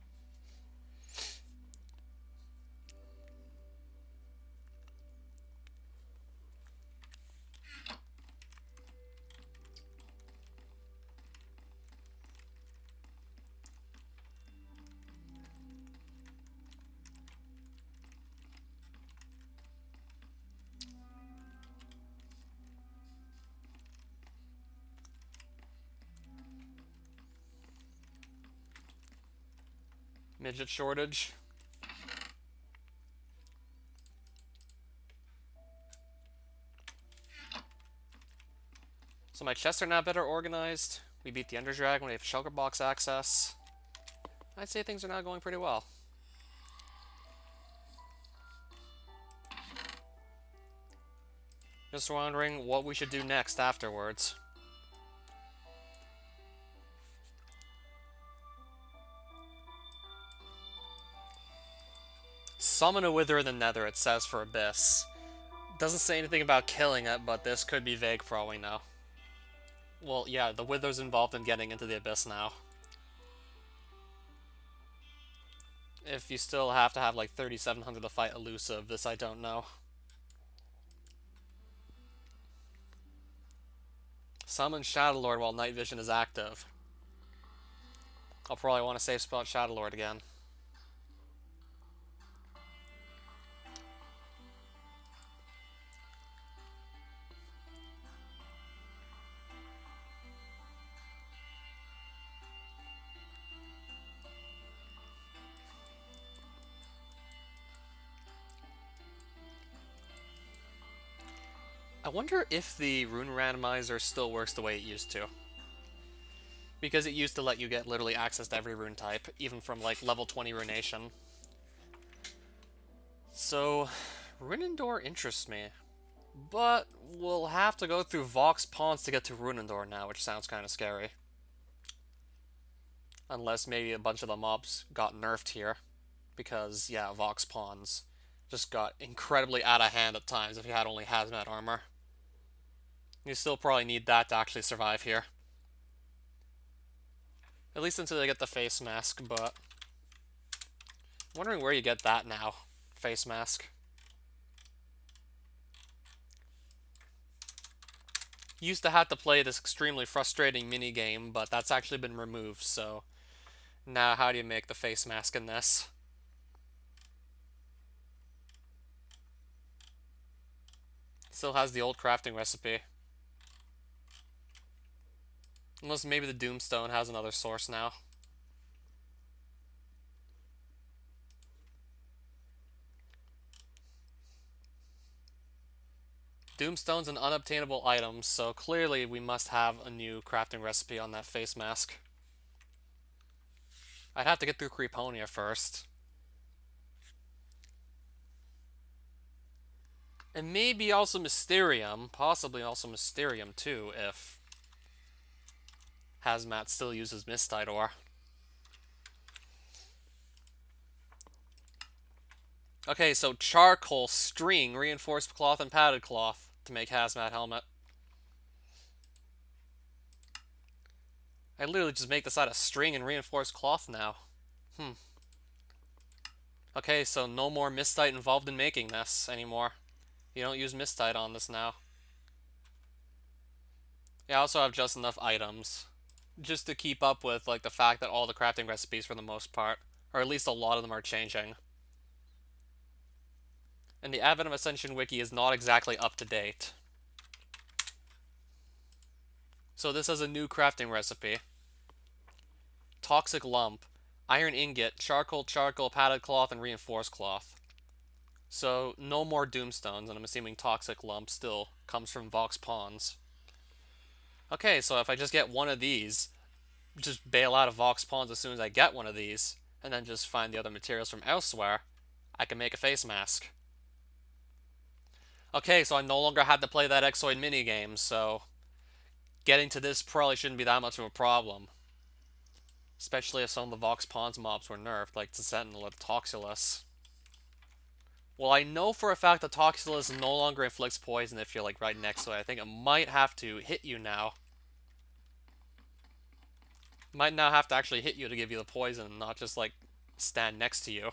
Midget shortage. So my chests are now better organized. We beat the Ender Dragon, we have shulker box access. I'd say things are now going pretty well. Just wondering what we should do next afterwards. Summon a Wither in the Nether, it says for Abyss. Doesn't say anything about killing it, but this could be vague for all we know. Well, yeah, the Wither's involved in getting into the Abyss now. If you still have to have like 3,700 to fight Elusive, this I don't know. Summon Shadowlord while Night Vision is active. I'll probably want to save spot Shadowlord again. I wonder if the rune randomizer still works the way it used to. Because it used to let you get literally access to every rune type, even from like level 20 runation. So, Runendor interests me. But we'll have to go through Vox Pawns to get to Runendor now, which sounds kind of scary. Unless maybe a bunch of the mobs got nerfed here. Because, yeah, Vox Pawns just got incredibly out of hand at times if you had only hazmat armor. You still probably need that to actually survive here. At least until they get the face mask, but... I'm wondering where you get that now. Face mask. You used to have to play this extremely frustrating minigame, but that's actually been removed, so... Now how do you make the face mask in this? Still has the old crafting recipe. Unless maybe the Doomstone has another source now. Doomstone's an unobtainable item, so clearly we must have a new crafting recipe on that face mask. I'd have to get through Creeponia first. And maybe also Mysterium, possibly also Mysterium too, if Hazmat still uses Mistite ore. Okay, so charcoal, string, reinforced cloth, and padded cloth to make Hazmat helmet. I literally just make this out of string and reinforced cloth now. Okay, so no more Mistite involved in making this anymore. You don't use Mistite on this now. Yeah, I also have just enough items. Just to keep up with like the fact that all the crafting recipes for the most part, or at least a lot of them are changing. And the Advent of Ascension wiki is not exactly up to date. So this is a new crafting recipe. Toxic lump, iron ingot, charcoal, padded cloth, and reinforced cloth. So no more Doomstones, and I'm assuming toxic lump still comes from Vox Pawns. Okay, so if I just get one of these, just bail out of Vox Pawns as soon as I get one of these, and then just find the other materials from elsewhere, I can make a face mask. Okay, so I no longer had to play that Exoid minigame, so getting to this probably shouldn't be that much of a problem. Especially if some of the Vox Pawns mobs were nerfed, like the Sentinel of Toxilus. Well, I know for a fact that Toxilus no longer inflicts poison if you're like right next to it. I think it might have to hit you now. Might now have to actually hit you to give you the poison, not just, like, stand next to you.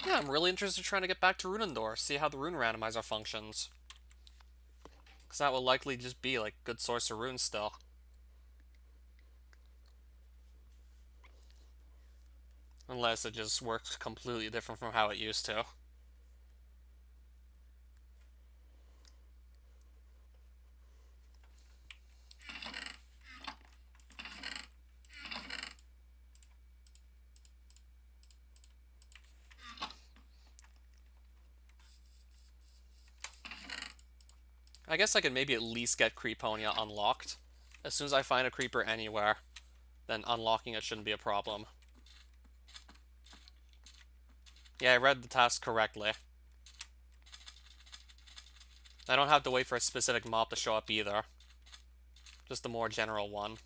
Yeah, I'm really interested in trying to get back to Runendor, see how the rune randomizer functions. Because that will likely just be, like, good source of runes still. Unless it just works completely different from how it used to. I guess I could maybe at least get Creeponia unlocked. As soon as I find a creeper anywhere, then unlocking it shouldn't be a problem. Yeah, I read the task correctly. I don't have to wait for a specific mob to show up either. Just a more general one.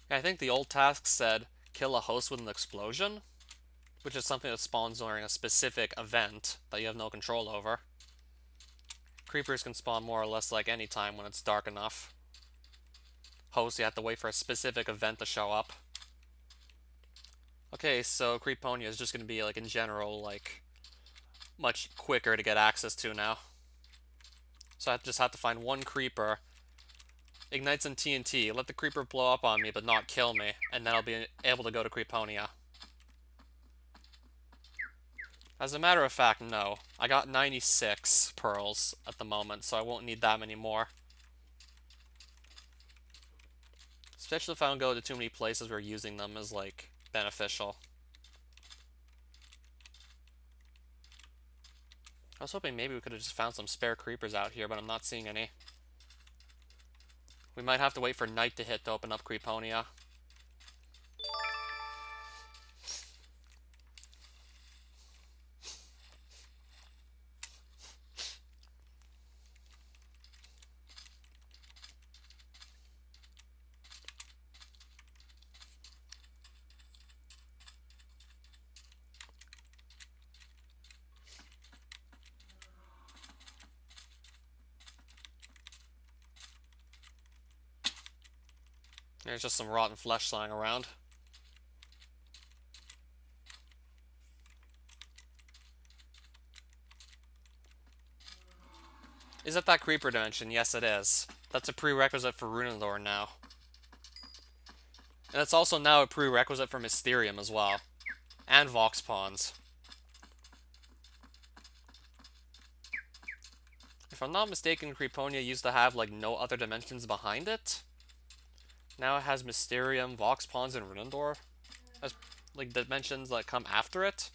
I think the old task said, kill a host with an explosion, which is something that spawns during a specific event that you have no control over. Creepers can spawn more or less like any time when it's dark enough. Hosts, you have to wait for a specific event to show up. Okay, so Creeponia is just going to be, like, in general, like, much quicker to get access to now. So I just have to find one creeper, ignite some TNT, let the creeper blow up on me but not kill me, and then I'll be able to go to Creeponia. As a matter of fact, no. I got 96 pearls at the moment, so I won't need that many more. Especially if I don't go to too many places where using them is, like, beneficial. I was hoping maybe we could have just found some spare creepers out here, but I'm not seeing any. We might have to wait for night to hit to open up Creeponia. There's just some rotten flesh lying around. Is it that creeper dimension? Yes, it is. That's a prerequisite for Runelore now. And it's also now a prerequisite for Mysterium as well. And Vox Pawns. If I'm not mistaken, Creeponia used to have, like, no other dimensions behind it. Now it has Mysterium, Vox Pawns, and Runendor as, like, dimensions that come after it.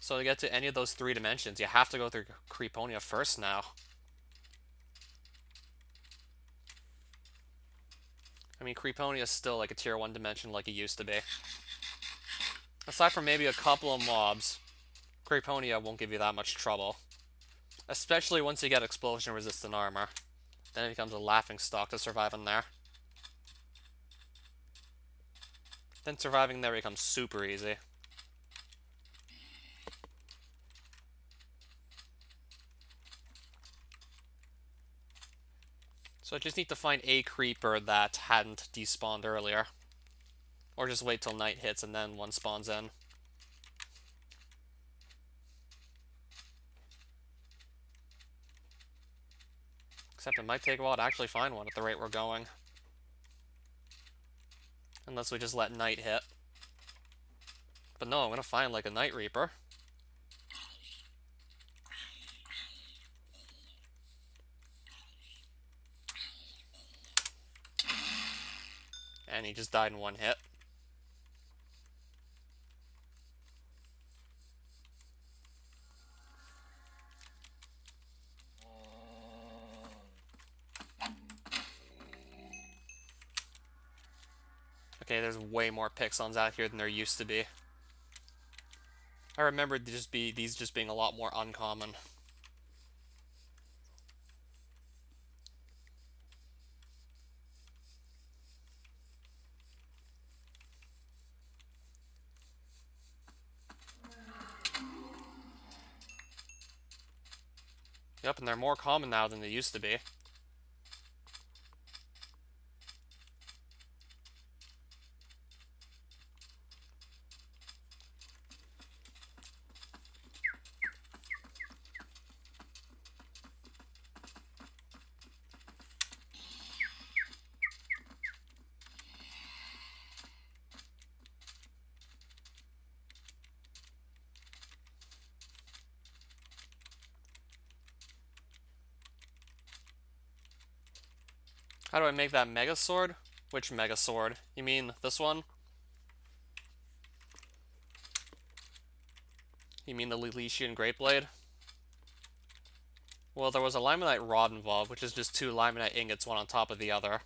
So to get to any of those three dimensions, you have to go through Creeponia first now. I mean, Creeponia is still, like, a tier 1 dimension like it used to be. Aside from maybe a couple of mobs, Creeponia won't give you that much trouble. Especially once you get explosion-resistant armor. Then it becomes a laughingstock to survive in there. Then surviving there becomes super easy. So I just need to find a creeper that hadn't despawned earlier. Or just wait till night hits and then one spawns in. Except it might take a while to actually find one at the rate we're going. Unless we just let night hit. But no, I'm gonna find, like, a Night Reaper. And he just died in one hit. Okay, there's way more Pixons out here than there used to be. I remember these just being a lot more uncommon. Yep, and they're more common now than they used to be. How do I make that mega sword? Which mega sword? You mean this one? You mean the Leletian Great Blade? Well, there was a limonite rod involved, which is just 2 limonite ingots, one on top of the other.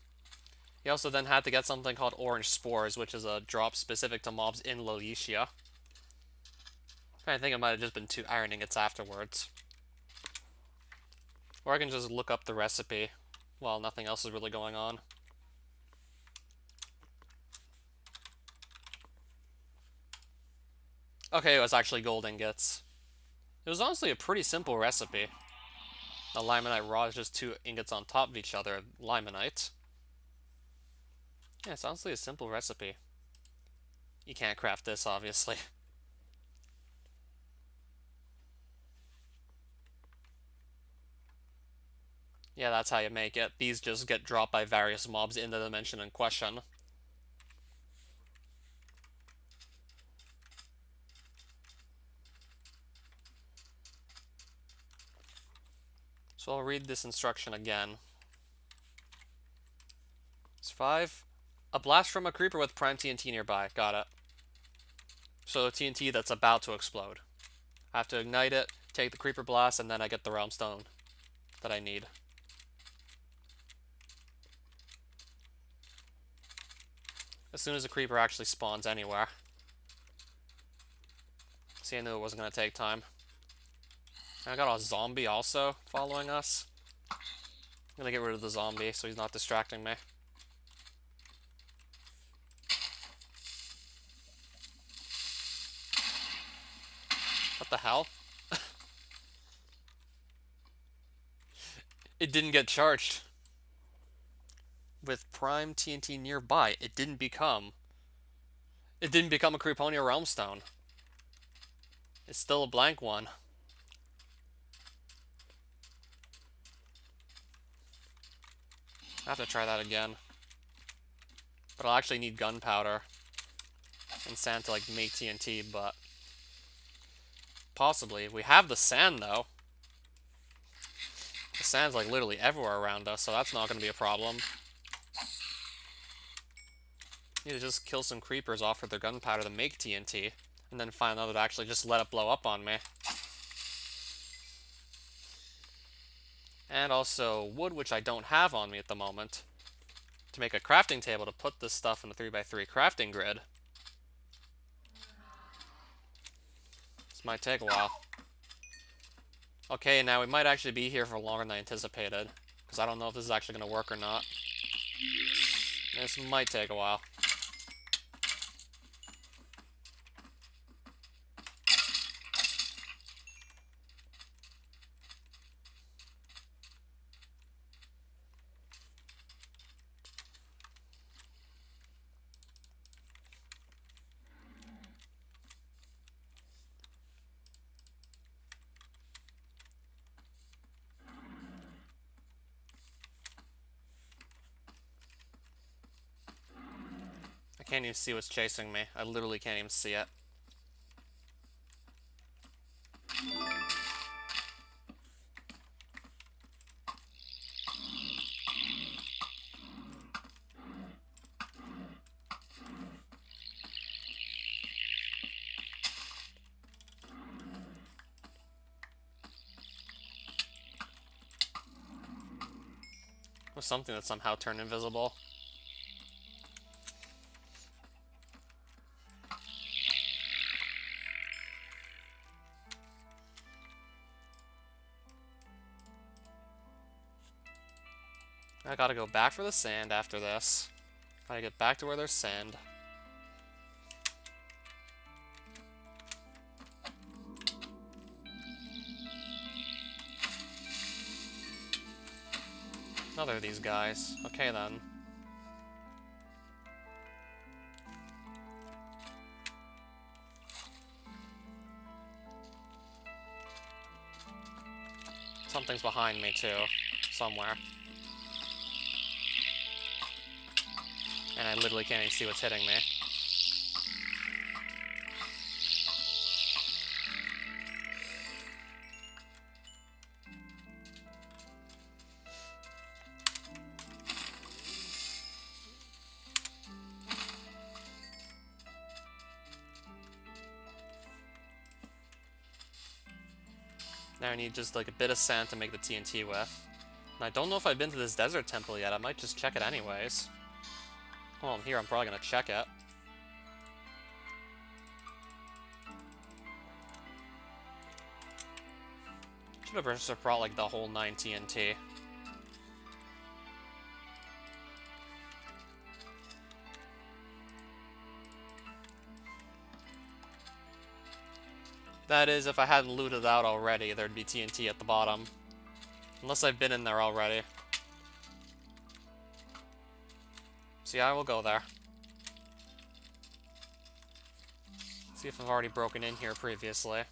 He also then had to get something called orange spores, which is a drop specific to mobs in Leletia. I think it might have just been 2 iron ingots afterwards. Or I can just look up the recipe while nothing else is really going on. Okay, it was actually gold ingots. It was honestly a pretty simple recipe. The limonite rod is just 2 ingots on top of each other, limonite. Yeah, it's honestly a simple recipe. You can't craft this, obviously. Yeah, that's how you make it. These just get dropped by various mobs in the dimension in question. So I'll read this instruction again. Survive. A blast from a creeper with prime TNT nearby. Got it. So a TNT that's about to explode. I have to ignite it, take the creeper blast, and then I get the realm stone that I need. As soon as the creeper actually spawns anywhere. See, I knew it wasn't going to take time. I got a zombie also following us. I'm going to get rid of the zombie so he's not distracting me. What the hell? It didn't get charged. With prime TNT nearby, it didn't become a Creeponia Realm Stone. It's still a blank one. I have to try that again. But I'll actually need gunpowder and sand to, like, make TNT, but... possibly. We have the sand, though. The sand's, like, literally everywhere around us, so that's not going to be a problem. Need to just kill some creepers off with their gunpowder to make TNT, and then find another to actually just let it blow up on me. And also wood, which I don't have on me at the moment, to make a crafting table to put this stuff in a 3x3 crafting grid. This might take a while. Okay, now we might actually be here for longer than I anticipated, because I don't know if this is actually going to work or not. This might take a while. I can't even see what's chasing me. I literally can't even see it. Or something that somehow turned invisible. I gotta go back for the sand after this. Gotta get back to where there's sand. Another of these guys. Okay then. Something's behind me too. Somewhere. And I literally can't even see what's hitting me. Now I need just like a bit of sand to make the TNT with. And I don't know if I've been to this desert temple yet. I might just check it anyways. Well, I'm here. I'm probably gonna check it. Should have just brought like the whole 9 TNT. That is, if I hadn't looted out already, there'd be TNT at the bottom. Unless I've been in there already. So yeah, I will go there. See if I've already broken in here previously.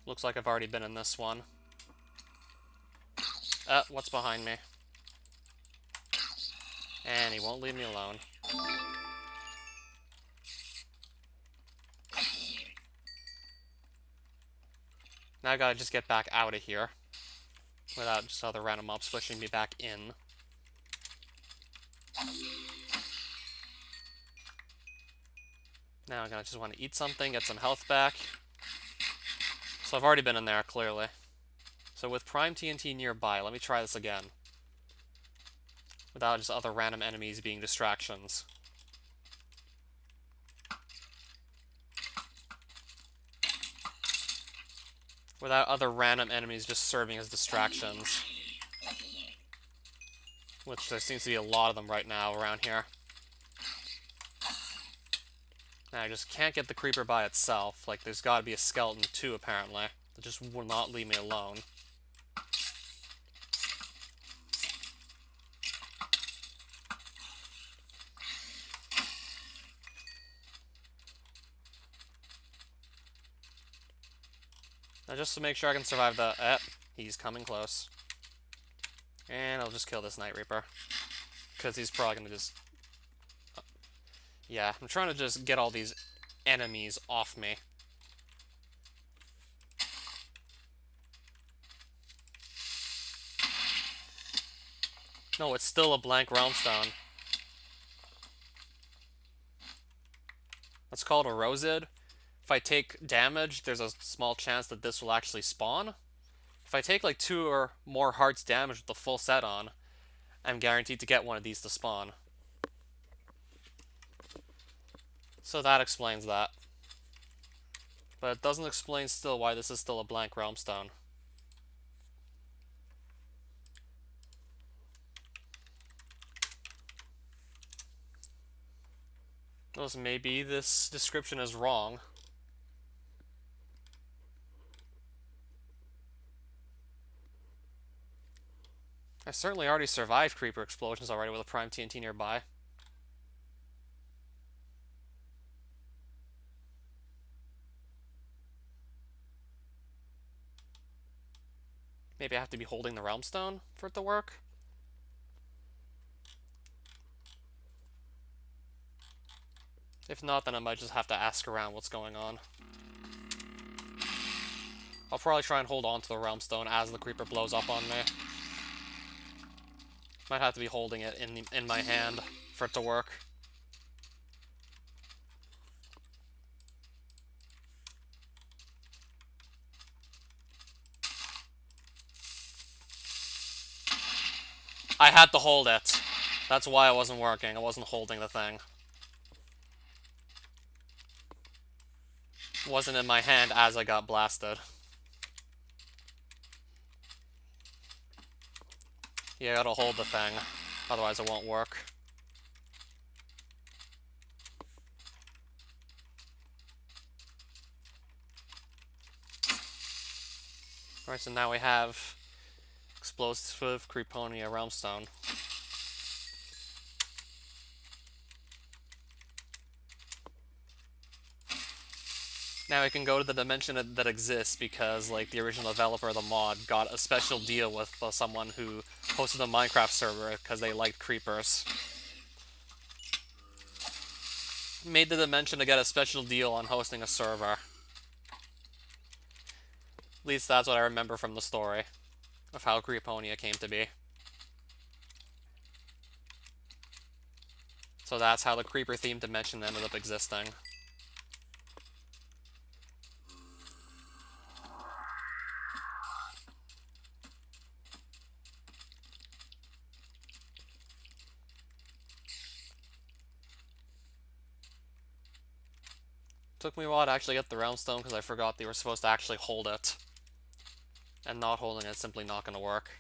Looks like I've already been in this one. What's behind me? And he won't leave me alone. Now I gotta just get back out of here. Without just other random mobs pushing me back in. Now I just want to eat something, get some health back. So I've already been in there, clearly. So with Prime TNT nearby, let me try this again. Without just other random enemies being distractions. Without other random enemies just serving as distractions. Which there seems to be a lot of them right now around here. Now I just can't get the creeper by itself. Like, there's gotta be a skeleton too, apparently. That just will not leave me alone. Now just to make sure I can survive the... he's coming close. And I'll just kill this Night Reaper. Because he's probably gonna just... yeah, I'm trying to just get all these enemies off me. No, it's still a blank realm stone. That's called a Rosid. If I take damage, there's a small chance that this will actually spawn. If I take like 2 or more hearts damage with the full set on, I'm guaranteed to get one of these to spawn. So that explains that. But it doesn't explain still why this is still a blank realm stone. Those maybe this description is wrong. I certainly already survived creeper explosions already with a prime TNT nearby. Maybe I have to be holding the realm stone for it to work? If not, then I might just have to ask around what's going on. I'll probably try and hold on to the realm stone as the creeper blows up on me. Might have to be holding it in my hand for it to work. I had to hold it. That's why it wasn't working. I wasn't holding the thing. It wasn't in my hand as I got blasted. Yeah, I gotta hold the thing. Otherwise it won't work. Alright, so now we have Explosive Creeponia Realmstone. Now we can go to the dimension that exists because, like, the original developer of the mod got a special deal with someone who hosted a Minecraft server because they liked creepers. Made the dimension to get a special deal on hosting a server. At least that's what I remember from the story of how Creeponia came to be. So that's how the creeper-themed dimension ended up existing. Took me a while to actually get the Realmstone because I forgot they were supposed to actually hold it. And not holding it is simply not going to work.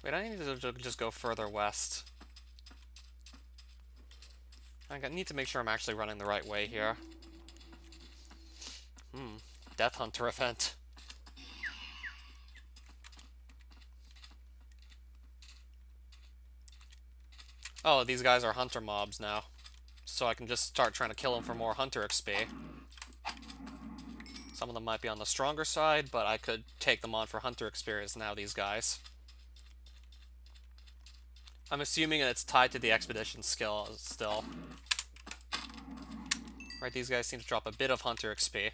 Wait, I need to just go further west. I need to make sure I'm actually running the right way here. Death Hunter event. Oh, these guys are hunter mobs now. So I can just start trying to kill them for more hunter XP. Some of them might be on the stronger side, but I could take them on for hunter experience now, these guys. I'm assuming it's tied to the expedition skill still. Right, these guys seem to drop a bit of hunter XP.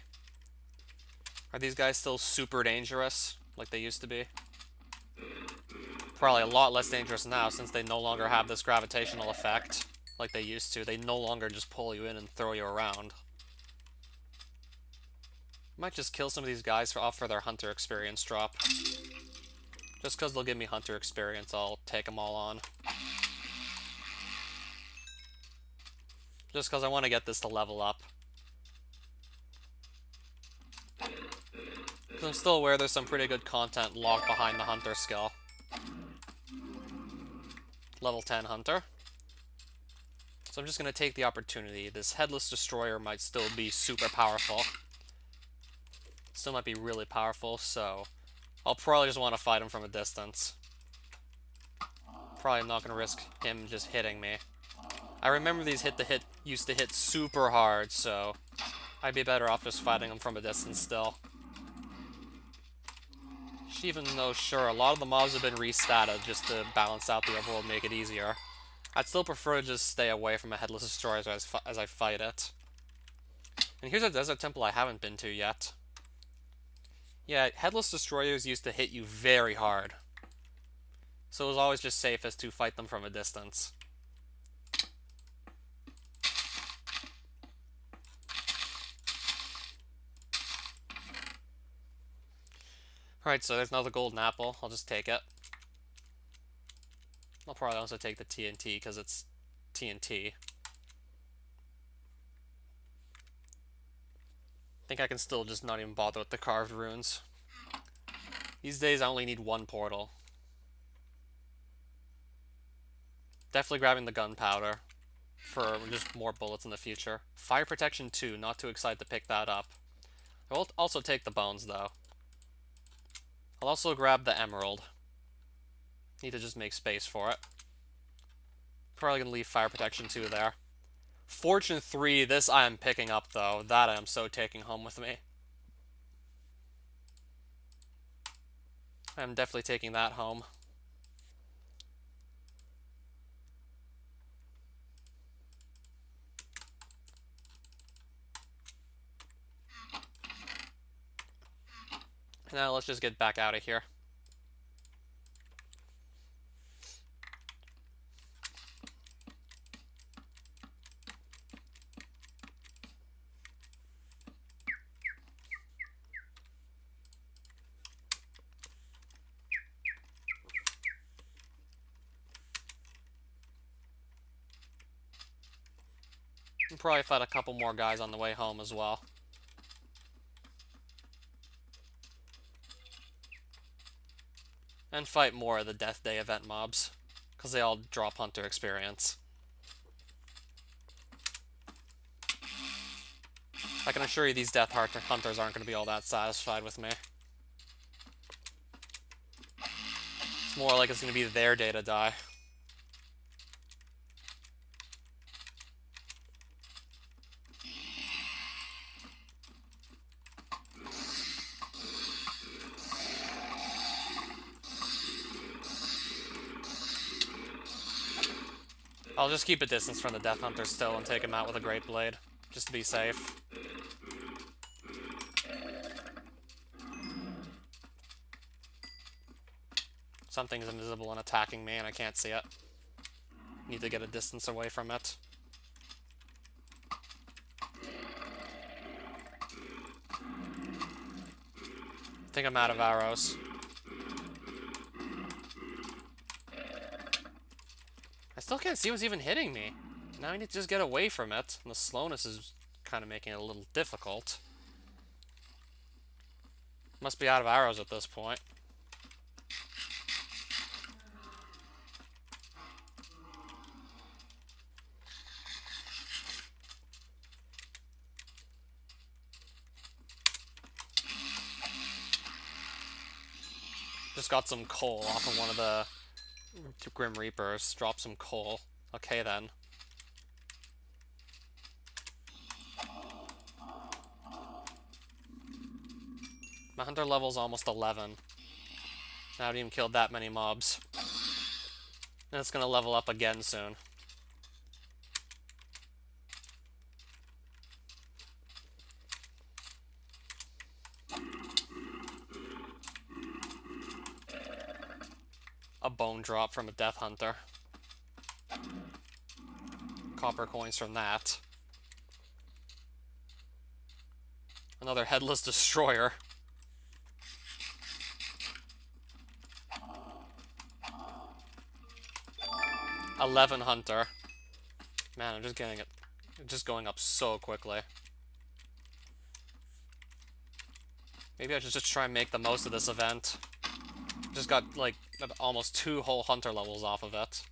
Are these guys still super dangerous, like they used to be? Probably a lot less dangerous now, since they no longer have this gravitational effect, like they used to. They no longer just pull you in and throw you around. Might just kill some of these guys off for their hunter experience drop. Just because they'll give me hunter experience, I'll take them all on. Just because I want to get this to level up. Because I'm still aware there's some pretty good content locked behind the hunter skill. Level 10 hunter. So I'm just going to take the opportunity. This Headless Destroyer might still be super powerful. Still might be really powerful, so I'll probably just want to fight him from a distance. Probably not going to risk him just hitting me. I remember these hit-to-hit used to hit super hard, so I'd be better off just fighting him from a distance still. Even though, sure, a lot of the mobs have been restatted just to balance out the overworld, make it easier. I'd still prefer to just stay away from a Headless Destroyer as I fight it. And here's a desert temple I haven't been to yet. Yeah, Headless Destroyers used to hit you very hard. So it was always just safest to fight them from a distance. Alright, so there's another golden apple. I'll just take it. I'll probably also take the TNT because it's TNT. I think I can still just not even bother with the carved runes. These days I only need one portal. Definitely grabbing the gunpowder for just more bullets in the future. Fire protection 2, not too excited to pick that up. I will also take the bones though. I'll also grab the emerald. Need to just make space for it. Probably gonna leave fire protection 2 there. Fortune 3, this I am picking up though. That I am so taking home with me. I am definitely taking that home. Now let's just get back out of here. And probably fight a couple more guys on the way home as well. And fight more of the Death Day event mobs, because they all drop Hunter experience. I can assure you these Death Hunters aren't going to be all that satisfied with me. It's more like it's going to be their day to die. I'll just keep a distance from the Death Hunter still and take him out with a Great Blade, just to be safe. Something's invisible and attacking me and I can't see it. Need to get a distance away from it. I think I'm out of arrows. I still can't see what's even hitting me. Now I need to just get away from it, and the slowness is kind of making it a little difficult. Must be out of arrows at this point. Just got some coal off of one of the Grim Reapers. Drop some coal. Okay then. My hunter level's almost 11. I haven't even killed that many mobs. And it's gonna level up again soon. A bone drop from a Death Hunter. Copper coins from that. Another Headless Destroyer. $11 Hunter. Man, I'm just getting it. Just going up so quickly. Maybe I should just try and make the most of this event. Just got, like, almost 2 whole Hunter levels off of it.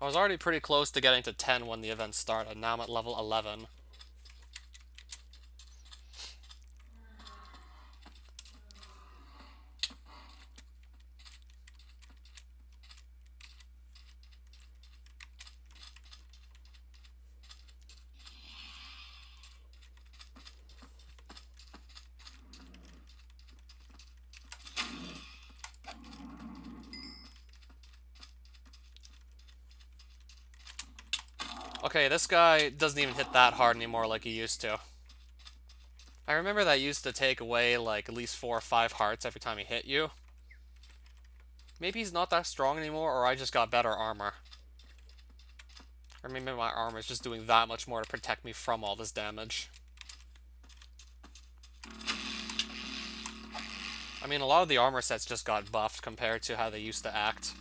I was already pretty close to getting to 10 when the event started. Now I'm at level 11. Okay, this guy doesn't even hit that hard anymore like he used to. I remember that used to take away, like, at least 4 or 5 hearts every time he hit you. Maybe he's not that strong anymore, or I just got better armor. Or maybe my armor is just doing that much more to protect me from all this damage. I mean, a lot of the armor sets just got buffed compared to how they used to act.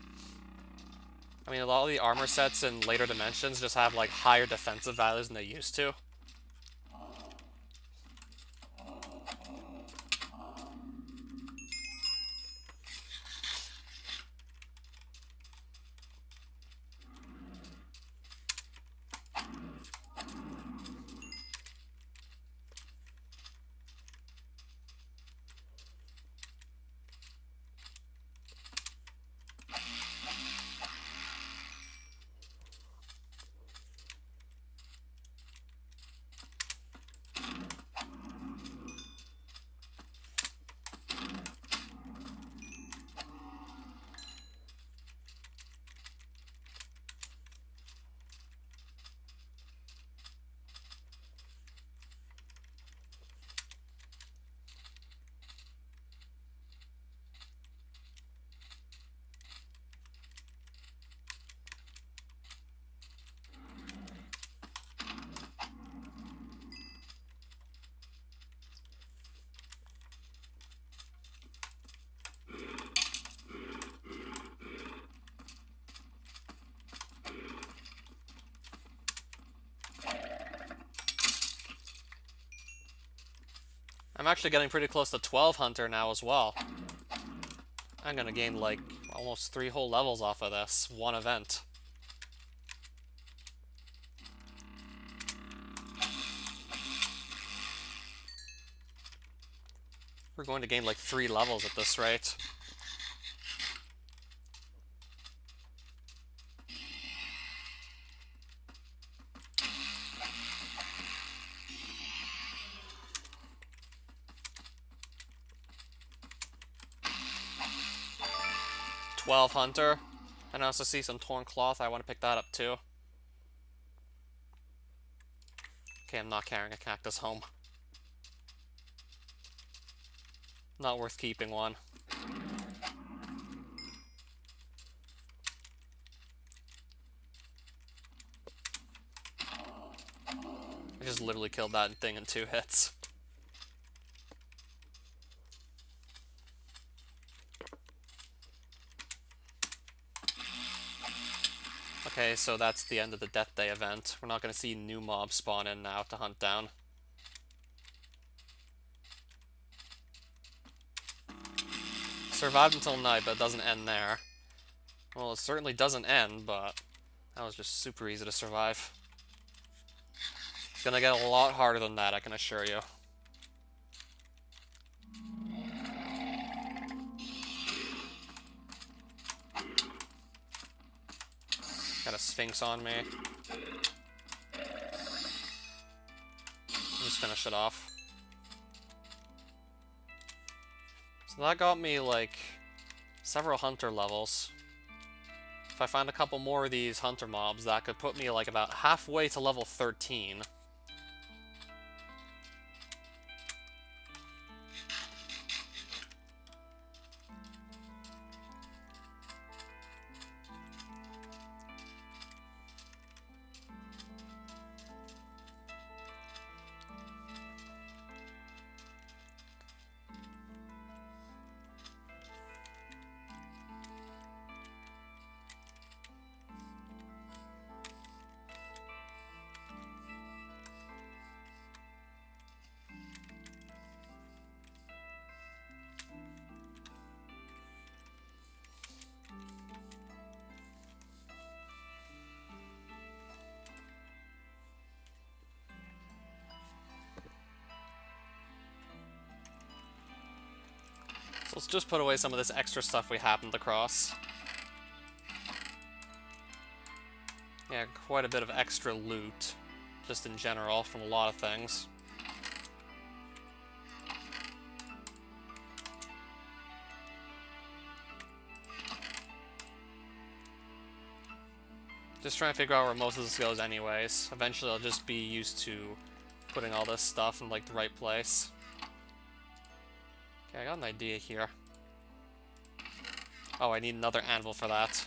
I mean, a lot of the armor sets in later dimensions just have, like, higher defensive values than they used to. I'm actually getting pretty close to 12 Hunter now as well. I'm gonna gain like almost 3 whole levels off of this one event. We're going to gain like 3 levels at this rate. $12 Hunter. And I also see some Torn Cloth. I want to pick that up too. Okay, I'm not carrying a cactus home. Not worth keeping one. I just literally killed that thing in 2 hits. Okay, so that's the end of the Death Day event. We're not going to see new mobs spawn in now to hunt down. Survived until night, but it doesn't end there. Well, it certainly doesn't end, but that was just super easy to survive. It's gonna get a lot harder than that, I can assure you. Got a Sphinx on me. Just finish it off. So that got me, like, several Hunter levels. If I find a couple more of these Hunter mobs, that could put me, like, about halfway to level 13. So let's just put away some of this extra stuff we happened across. Yeah, quite a bit of extra loot, just in general, from a lot of things. Just trying to figure out where most of this goes anyways. Eventually I'll just be used to putting all this stuff in, like, the right place. Okay, I got an idea here. Oh, I need another anvil for that.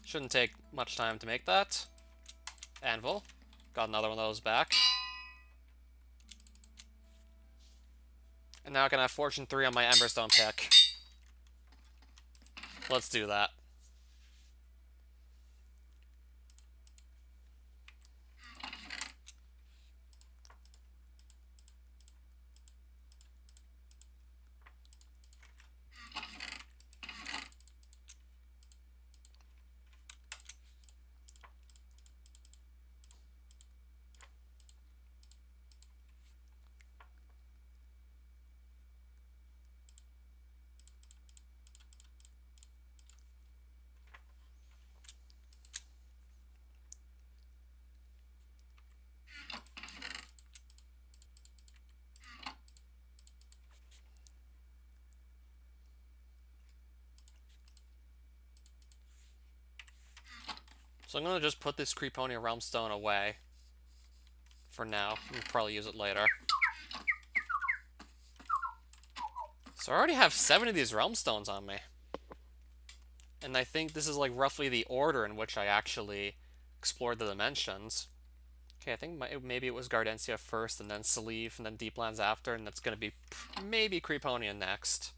Shouldn't take much time to make that. Anvil. Got another one of those back. And now I can have Fortune 3 on my Emberstone pick. Let's do that. So I'm going to just put this Creeponia Realmstone away for now. We'll probably use it later. So I already have 7 of these Realmstones on me. And I think this is like roughly the order in which I actually explored the dimensions. Okay, I think maybe it was Gardencia first, and then Sleeve, and then Deeplands after, and that's going to be maybe Creeponia next.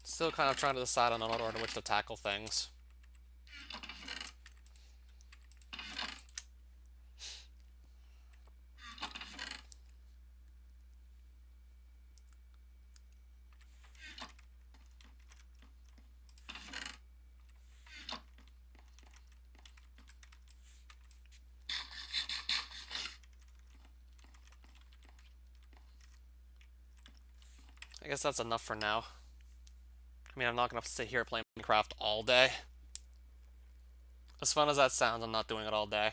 Still kind of trying to decide on what order in which to tackle things. I guess that's enough for now. I mean, I'm not gonna sit here playing Minecraft all day. As fun as that sounds, I'm not doing it all day.